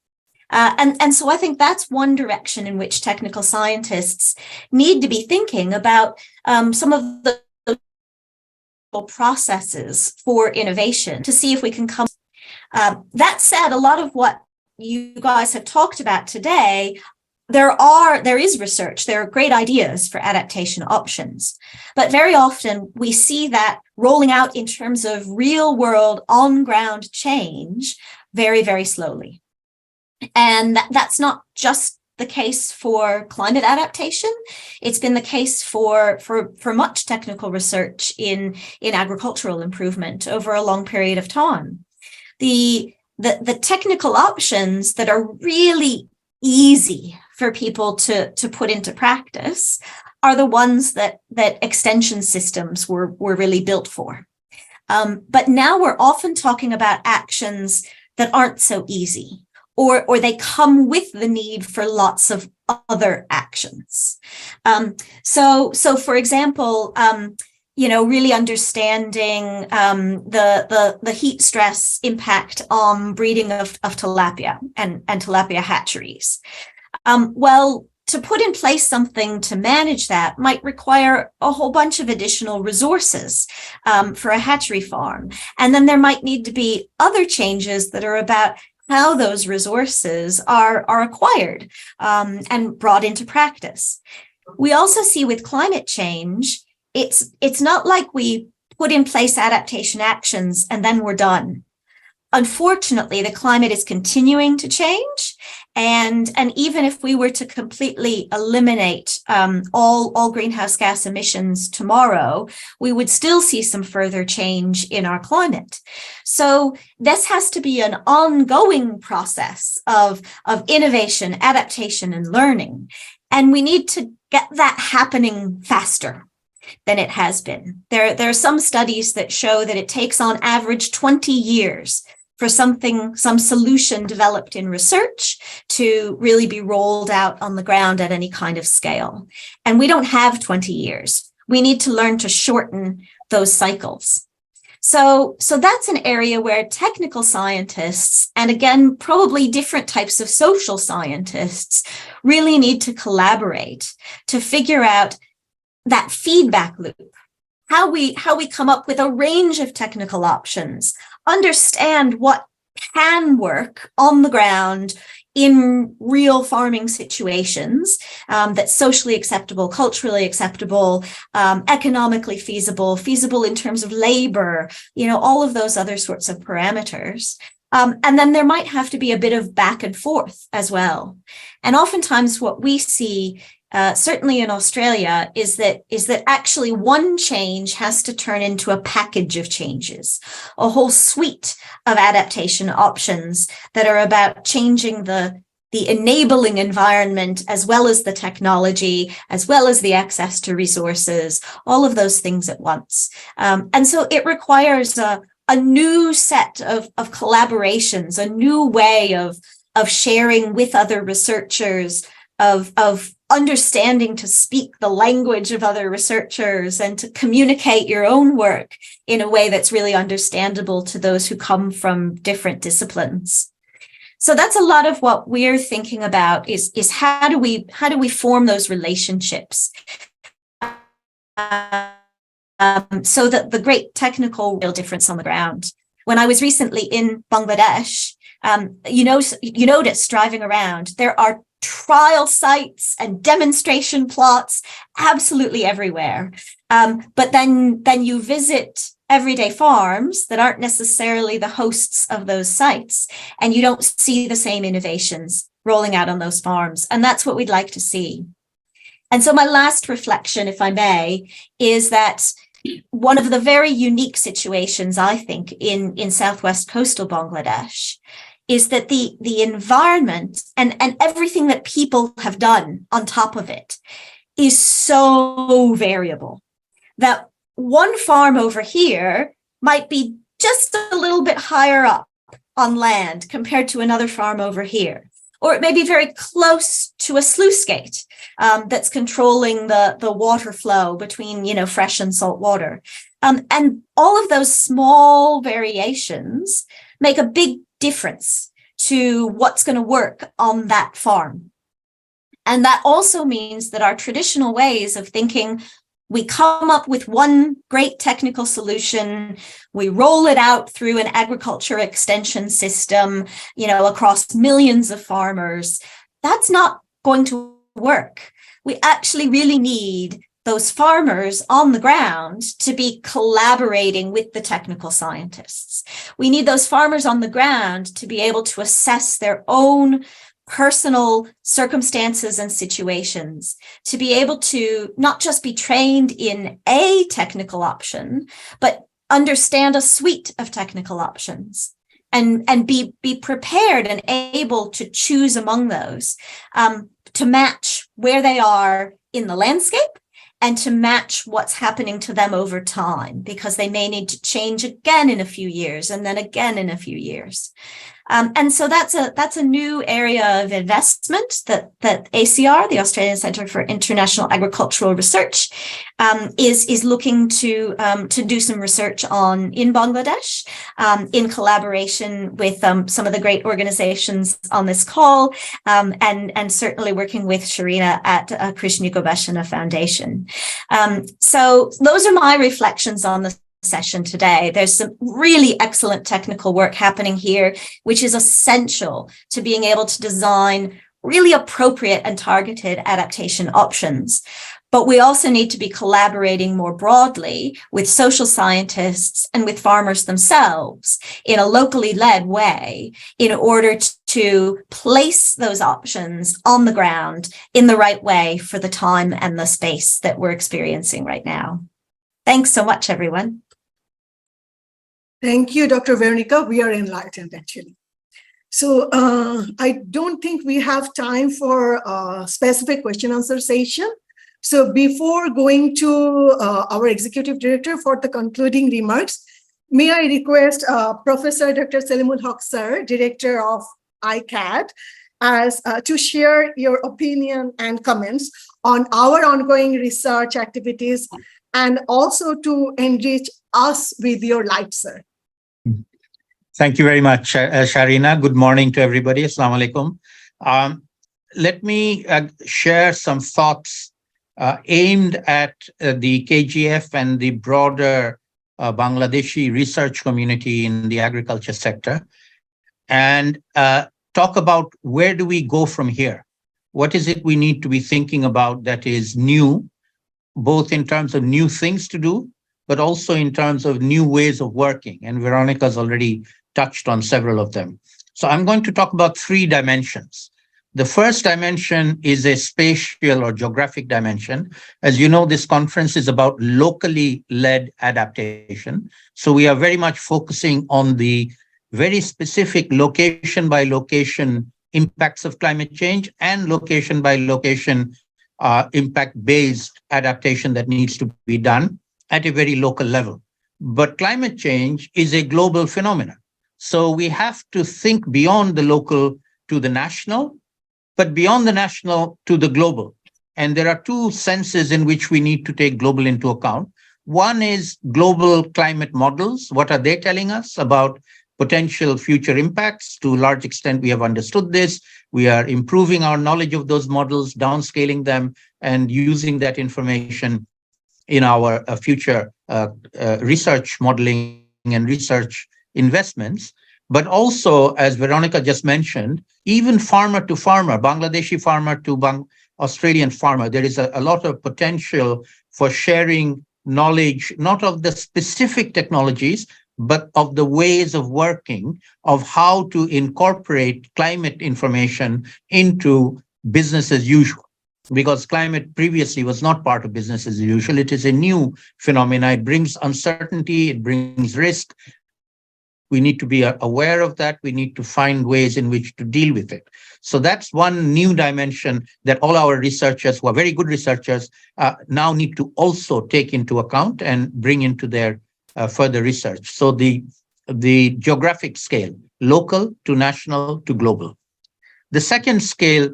And so I think that's one direction in which technical scientists need to be thinking about some of the processes for innovation to see if we can come. That said, a lot of what you guys have talked about today, there is research, there are great ideas for adaptation options, but very often we see that rolling out in terms of real world on ground change very, very slowly. And that's not just the case for climate adaptation. It's been the case for much technical research in agricultural improvement over a long period of time. The technical options that are really easy for people to put into practice are the ones that extension systems were really built for. But now we're often talking about actions that aren't so easy, or they come with the need for lots of other actions. So for example, really understanding the heat stress impact on breeding of tilapia and tilapia hatcheries. Well, to put in place something to manage that might require a whole bunch of additional resources for a hatchery farm. And then there might need to be other changes that are about how those resources are acquired and brought into practice. We also see with climate change, it's not like we put in place adaptation actions and then we're done. Unfortunately, the climate is continuing to change. And even if we were to completely eliminate all greenhouse gas emissions tomorrow, we would still see some further change in our climate. So this has to be an ongoing process of innovation, adaptation, and learning. And we need to get that happening faster than it has been. There are some studies that show that it takes on average 20 years for some solution developed in research to really be rolled out on the ground at any kind of scale. And we don't have 20 years. We need to learn to shorten those cycles. So that's an area where technical scientists, and again, probably different types of social scientists, really need to collaborate to figure out that feedback loop, how we come up with a range of technical options, understand what can work on the ground in real farming situations, that's socially acceptable, culturally acceptable, economically feasible in terms of labor, all of those other sorts of parameters. And then there might have to be a bit of back and forth as well. And oftentimes what we see, certainly in Australia, is that actually one change has to turn into a package of changes, a whole suite of adaptation options that are about changing the enabling environment, as well as the technology, as well as the access to resources, all of those things at once. And so it requires a new set of collaborations, a new way of sharing with other researchers, of understanding to speak the language of other researchers and to communicate your own work in a way that's really understandable to those who come from different disciplines. So that's a lot of what we're thinking about is how do we form those relationships so that the great technical real difference on the ground. When I was recently in Bangladesh, you notice driving around, there are trial sites and demonstration plots absolutely everywhere. But then you visit everyday farms that aren't necessarily the hosts of those sites, and you don't see the same innovations rolling out on those farms. And that's what we'd like to see. And so my last reflection, if I may, is that one of the very unique situations, I think, in southwest coastal Bangladesh is that the environment and everything that people have done on top of it is so variable that one farm over here might be just a little bit higher up on land compared to another farm over here. Or it may be very close to a sluice gate that's controlling the water flow between, fresh and salt water. And all of those small variations make a big difference to what's going to work on that farm. And that also means that our traditional ways of thinking, we come up with one great technical solution, we roll it out through an agriculture extension system, across millions of farmers. That's not going to work. We actually really need those farmers on the ground to be collaborating with the technical scientists. We need those farmers on the ground to be able to assess their own personal circumstances and situations, to be able to not just be trained in a technical option, but understand a suite of technical options and be prepared and able to choose among those, to match where they are in the landscape and to match what's happening to them over time, because they may need to change again in a few years and then again in a few years. And so that's a new area of investment that ACR, the Australian Centre for International Agricultural Research, is looking to do some research on in Bangladesh, in collaboration with some of the great organizations on this call, and certainly working with Sharina at Krishna Gobeshona Foundation. So those are my reflections on the session today. There's some really excellent technical work happening here, which is essential to being able to design really appropriate and targeted adaptation options. But we also need to be collaborating more broadly with social scientists and with farmers themselves in a locally led way in order to place those options on the ground in the right way for the time and the space that we're experiencing right now. Thanks so much, everyone. Thank you, Dr. Veronica. We are enlightened, actually. So I don't think we have time for a specific question answer session. So before going to our executive director for the concluding remarks, may I request Professor Dr. Selimul Haq sir, director of ICAD, to share your opinion and comments on our ongoing research activities and also to enrich us with your light, sir. Thank you very much, Sharina. Good morning to everybody. Assalamu alaikum. Let me share some thoughts aimed at the KGF and the broader Bangladeshi research community in the agriculture sector. And talk about where do we go from here? What is it we need to be thinking about that is new, both in terms of new things to do, but also in terms of new ways of working. And Veronica's already touched on several of them. So I'm going to talk about 3 dimensions. The first dimension is a spatial or geographic dimension. As you know, this conference is about locally led adaptation. So we are very much focusing on the very specific location by location impacts of climate change and location by location impact-based adaptation that needs to be done at a very local level. But climate change is a global phenomenon. So we have to think beyond the local to the national, but beyond the national to the global. And there are 2 senses in which we need to take global into account. One is global climate models. What are they telling us about potential future impacts? To a large extent, we have understood this. We are improving our knowledge of those models, downscaling them, and using that information in our future research modeling and research investments. But also, as Veronica just mentioned, even farmer to farmer, Bangladeshi farmer to Australian farmer, there is a lot of potential for sharing knowledge, not of the specific technologies, but of the ways of working, of how to incorporate climate information into business as usual. Because climate previously was not part of business as usual. It is a new phenomenon. It brings uncertainty, it brings risk. We need to be aware of that. We need to find ways in which to deal with it. So that's one new dimension that all our researchers, who are very good researchers, now need to also take into account and bring into their further research. So the geographic scale, local to national to global. The second scale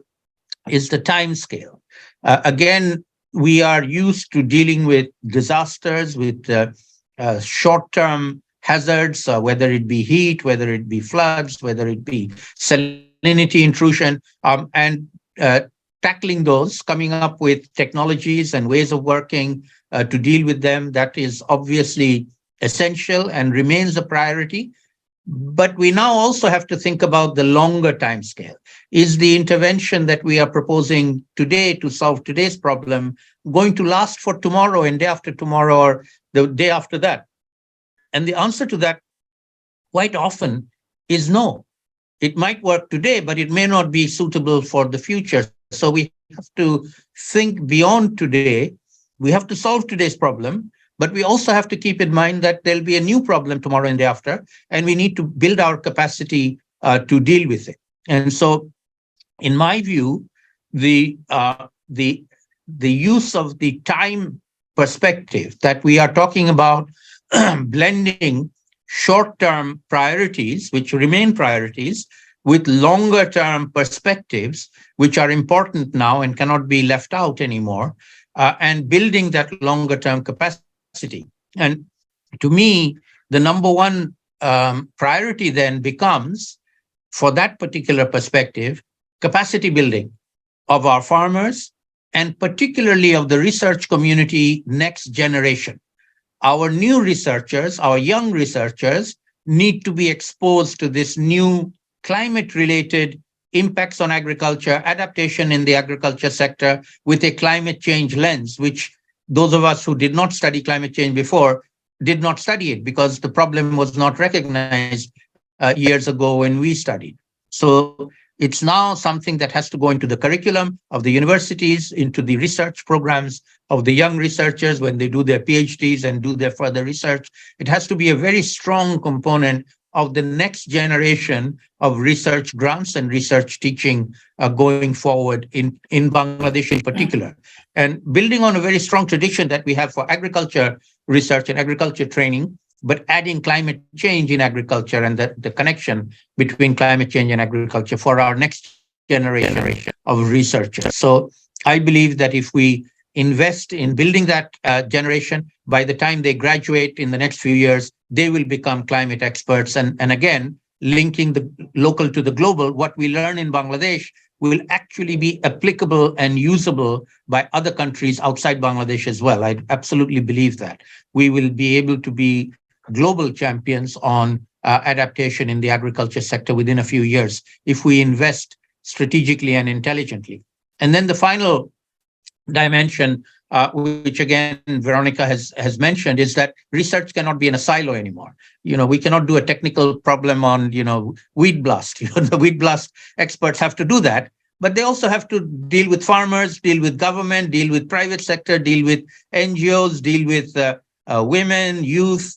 is the time scale. Again, we are used to dealing with disasters, with short-term hazards, whether it be heat, whether it be floods, whether it be salinity intrusion, and tackling those, coming up with technologies and ways of working to deal with them. That is obviously essential and remains a priority. But we now also have to think about the longer time scale. Is the intervention that we are proposing today to solve today's problem going to last for tomorrow and day after tomorrow or the day after that? And the answer to that quite often is no. It might work today, but it may not be suitable for the future. So we have to think beyond today. We have to solve today's problem, but we also have to keep in mind that there'll be a new problem tomorrow and the day after, and we need to build our capacity to deal with it. And so, in my view, the use of the time perspective that we are talking about, blending short-term priorities, which remain priorities, with longer-term perspectives, which are important now and cannot be left out anymore, and building that longer-term capacity. And to me, the number one priority then becomes, for that particular perspective, capacity building of our farmers, and particularly of the research community next generation. Our new researchers, our young researchers, need to be exposed to this new climate-related impacts on agriculture, adaptation in the agriculture sector with a climate change lens, which those of us who did not study climate change before did not study it because the problem was not recognized years ago when we studied. So it's now something that has to go into the curriculum of the universities, into the research programs of the young researchers when they do their PhDs and do their further research. It has to be a very strong component of the next generation of research grants and research teaching going forward in Bangladesh in particular. And building on a very strong tradition that we have for agriculture research and agriculture training, but adding climate change in agriculture and the connection between climate change and agriculture for our next generation of researchers. So I believe that if we invest in building that generation, by the time they graduate in the next few years, they will become climate experts. And again, linking the local to the global, what we learn in Bangladesh will actually be applicable and usable by other countries outside Bangladesh as well. I absolutely believe that. We will be able to be global champions on adaptation in the agriculture sector within a few years if we invest strategically and intelligently. And then the final dimension, which again Veronica has mentioned, is that research cannot be in a silo anymore. We cannot do a technical problem on weed blast. The weed blast experts have to do that, but they also have to deal with farmers, deal with government, deal with private sector, deal with NGOs, deal with women, youth.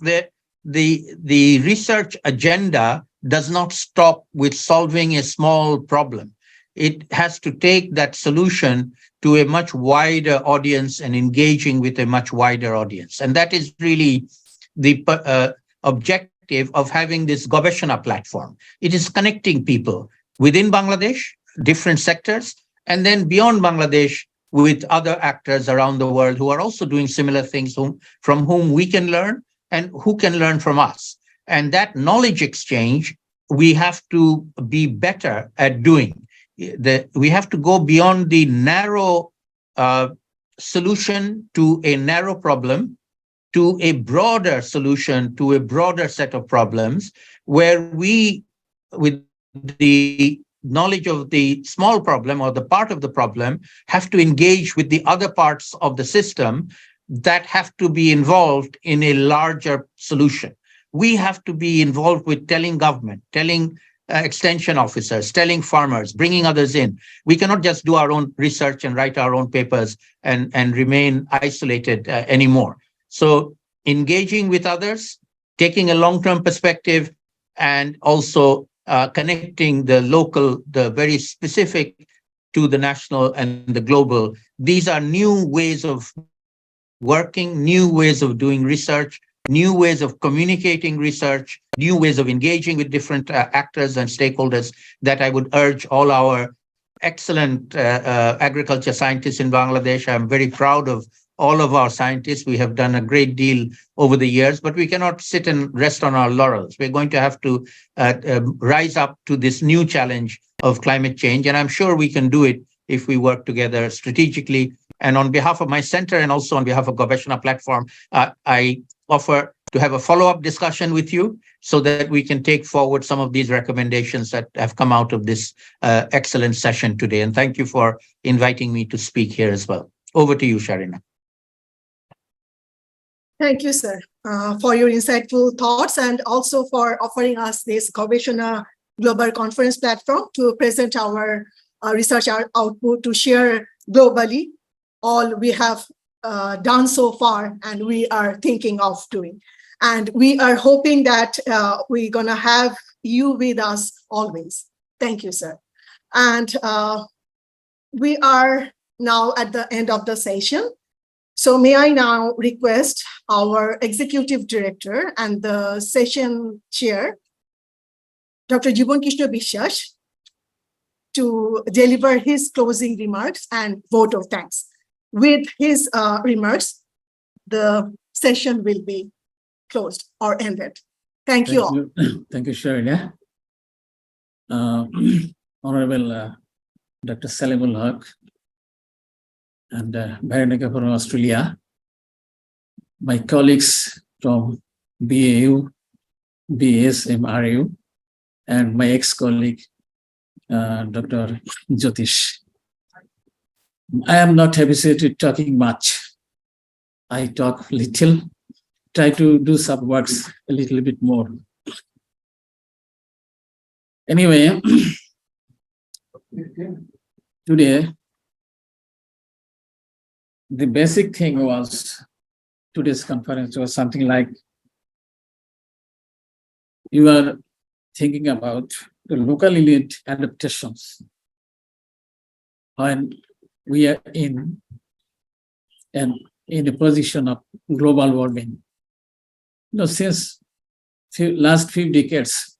The research agenda does not stop with solving a small problem. It has to take that solution to a much wider audience and engaging with a much wider audience. And that is really the objective of having this Gobeshona platform. It is connecting people within Bangladesh, different sectors, and then beyond Bangladesh with other actors around the world who are also doing similar things, from whom we can learn and who can learn from us. And that knowledge exchange, we have to be better at doing. We have to go beyond the narrow solution to a narrow problem, to a broader solution, to a broader set of problems, where we, with the knowledge of the small problem or the part of the problem, have to engage with the other parts of the system that have to be involved in a larger solution. We have to be involved with telling government, telling extension officers, telling farmers, bringing others in. We cannot just do our own research and write our own papers and remain isolated anymore. So engaging with others, taking a long-term perspective, and also connecting the local, the very specific to the national and the global. These are new ways of working, new ways of doing research, new ways of communicating research, new ways of engaging with different actors and stakeholders that I would urge all our excellent agriculture scientists in Bangladesh. I'm very proud of all of our scientists. We have done a great deal over the years, but we cannot sit and rest on our laurels. We're going to have to rise up to this new challenge of climate change, and I'm sure we can do it if we work together strategically. And on behalf of my center and also on behalf of Gobeshona platform, I offer to have a follow-up discussion with you so that we can take forward some of these recommendations that have come out of this excellent session today. And thank you for inviting me to speak here as well. Over to you, Sharina. Thank you, sir, for your insightful thoughts and also for offering us this Gobeshona Global Conference platform to present our research output, to share globally all we have done so far and we are thinking of doing. And we are hoping that we're going to have you with us always. Thank you, sir. And we are now at the end of the session. So may I now request our Executive Director and the session chair, Dr. Jibon Krishna Bishwash, to deliver his closing remarks and vote of thanks. With his remarks, the session will be closed or ended. Thank you all. Thank you, Sharina. Honorable Dr. Salimul Haq and Veronica from Australia, my colleagues from BAU, BSMRU, and my ex-colleague, Dr. Jyotish. I am not habituated to talking much. I talk little, try to do some works a little bit more. Anyway, today, the basic thing was, today's conference was something like, you are thinking about the locally led adaptations when we are in a position of global warming. Since last few decades,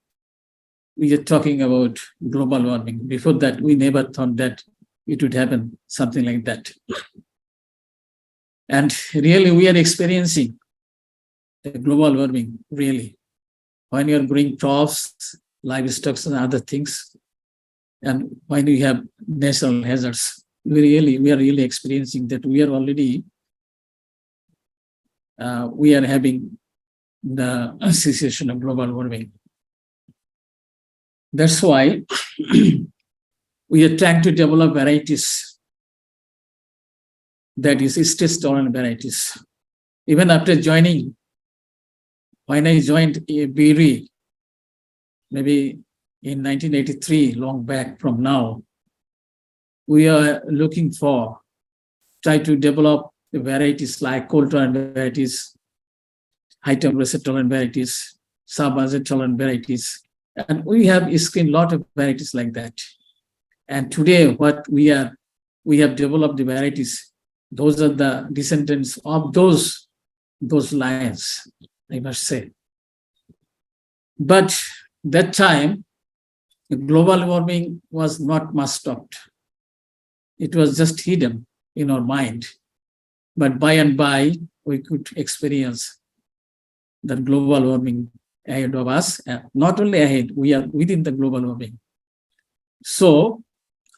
we are talking about global warming. Before that, we never thought that it would happen, something like that. And really, we are experiencing the global warming, really. When you are growing crops, livestock and other things, and when we have natural hazards, we are really experiencing that. We are already, we are having the situation of global warming. That's why we are trying to develop varieties, that is stress-tolerant varieties. Even after joining, when I joined BRRI, maybe in 1983, long back from now, we are looking for, try to develop the varieties like cold tolerant varieties, high temperature tolerant varieties, sub-hazard tolerant varieties. And we have screened a lot of varieties like that. And today, what we have developed the varieties. Those are the descendants of those lines, I must say. But that time, global warming was not much talked. It was just hidden in our mind. But by and by, we could experience the global warming ahead of us. Not only ahead, we are within the global warming. So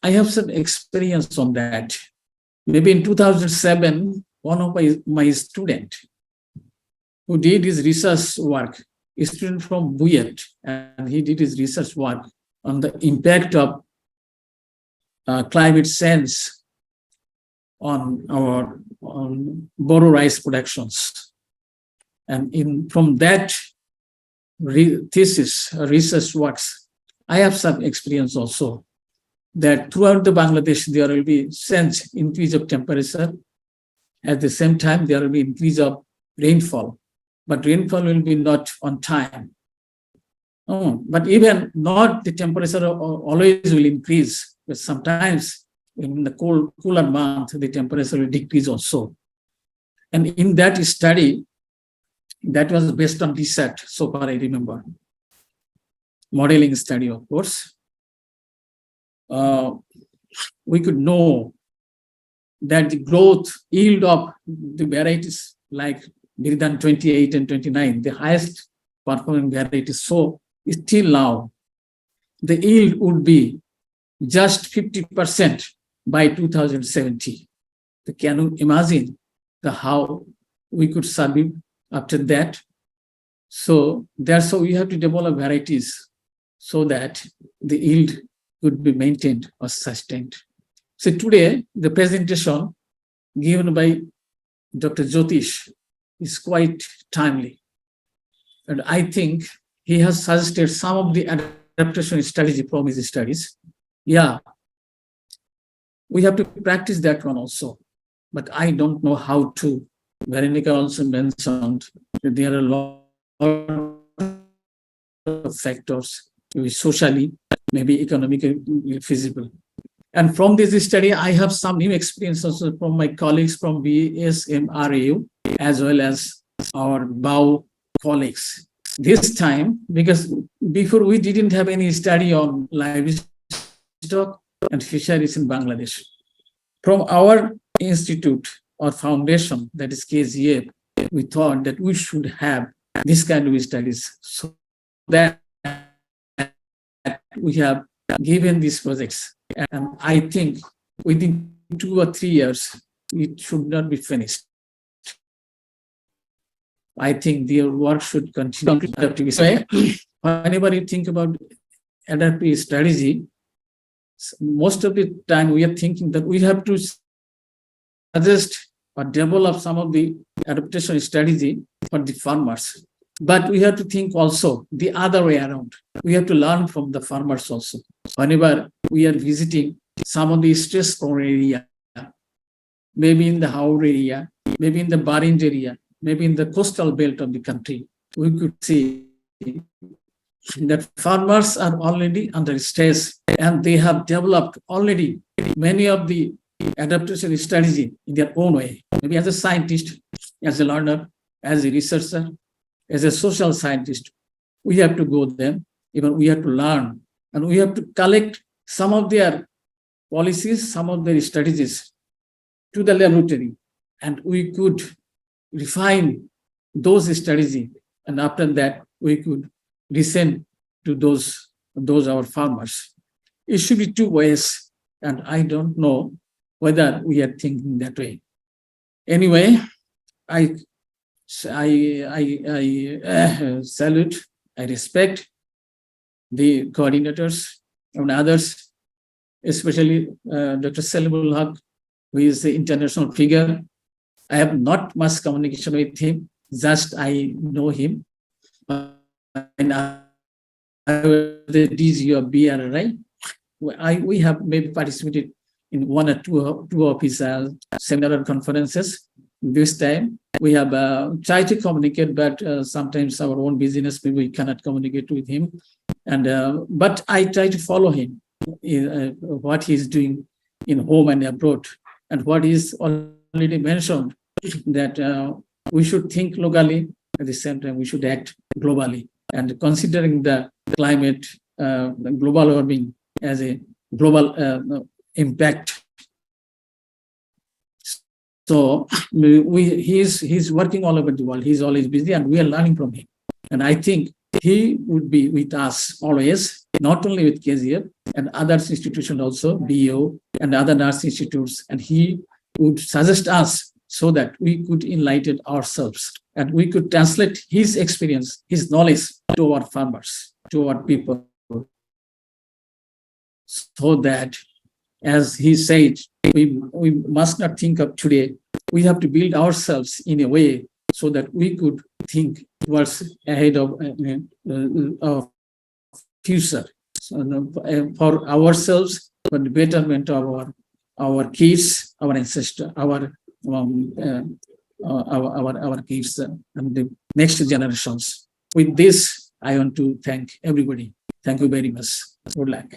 I have some experience on that. Maybe in 2007, one of my student who did his research work, a student from Buyet, and he did his research work on the impact of climate change on our Boro rice productions. And from that thesis, research works, I have some experience also that throughout the Bangladesh, there will be increase of temperature. At the same time, there will be increase of rainfall, but rainfall will be not on time. But even not the temperature always will increase, but sometimes in the cooler month, the temperature will decrease also. And in that study, that was based on research, so far I remember, modeling study, of course. We could know that the growth yield of the varieties like BRRI 28 and 29, the highest performing varieties, so still now the yield would be just 50% by 2070. So can you imagine how we could survive after that? So therefore we have to develop varieties so that the yield could be maintained or sustained. So today, the presentation given by Dr. Jyotish is quite timely. And I think he has suggested some of the adaptation strategy from his studies. Yeah, we have to practice that one also. But I don't know how to. Veronica also mentioned that there are a lot of factors, maybe socially, maybe economically feasible. And from this study, I have some new experiences from my colleagues from BSMRU, as well as our BAU colleagues. This time, because before we didn't have any study on livestock and fisheries in Bangladesh. From our institute or foundation, that is KGF, we thought that we should have this kind of studies, so that we have given these projects. And I think within 2 or 3 years, it should not be finished. I think their work should continue. Whenever you think about adaptive strategy, most of the time we are thinking that we have to suggest or develop some of the adaptation strategy for the farmers. But we have to think also the other way around. We have to learn from the farmers also. Whenever we are visiting some of the stress-prone area, maybe in the Howrah area, maybe in the BRRI area, maybe in the coastal belt of the country, we could see that farmers are already under stress and they have developed already many of the adaptation strategy in their own way. Maybe as a scientist, as a learner, as a researcher, as a social scientist, we have to go there, even we have to learn, and we have to collect some of their policies, some of their strategies to the laboratory, and we could refine those strategies, and after that we could listen to those our farmers. It should be 2 ways, and I don't know whether we are thinking that way. Anyway, I salute, I respect the coordinators and others, especially Dr. Salimul Haq, who is the international figure. I have not much communication with him, just I know him. And I was the DG of BRRI. We have maybe participated in one or two of his seminar or conferences. This time we have tried to communicate, but sometimes our own business, maybe we cannot communicate with him. And but I try to follow him in what he's doing in home and abroad, and what is already mentioned, that we should think locally, at the same time we should act globally, and considering the climate, the global warming as a global impact. So he's working all over the world. He's always busy, and we are learning from him. And I think he would be with us always, not only with KGF and other institutions also, BAU and other nurse institutes. And he would suggest us so that we could enlighten ourselves, and we could translate his experience, his knowledge to our farmers, to our people, so that, as he said, we must not think of today. We have to build ourselves in a way so that we could think towards ahead of future, so, for ourselves, for the betterment of our kids, our ancestors, our kids, and the next generations. With this, I want to thank everybody. Thank you very much. Good luck.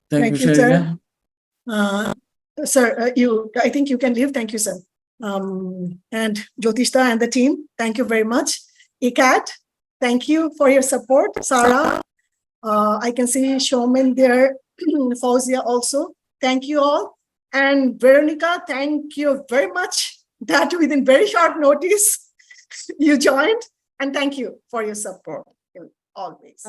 Thank you, sir. Sharina. Sir, I think you can leave. Thank you, sir. And Jyotishta and the team, thank you very much. ICAT, thank you for your support. Sarah, I can see Showman there. Fauzia also. Thank you all. And Veronica, thank you very much that within very short notice you joined. And thank you for your support always.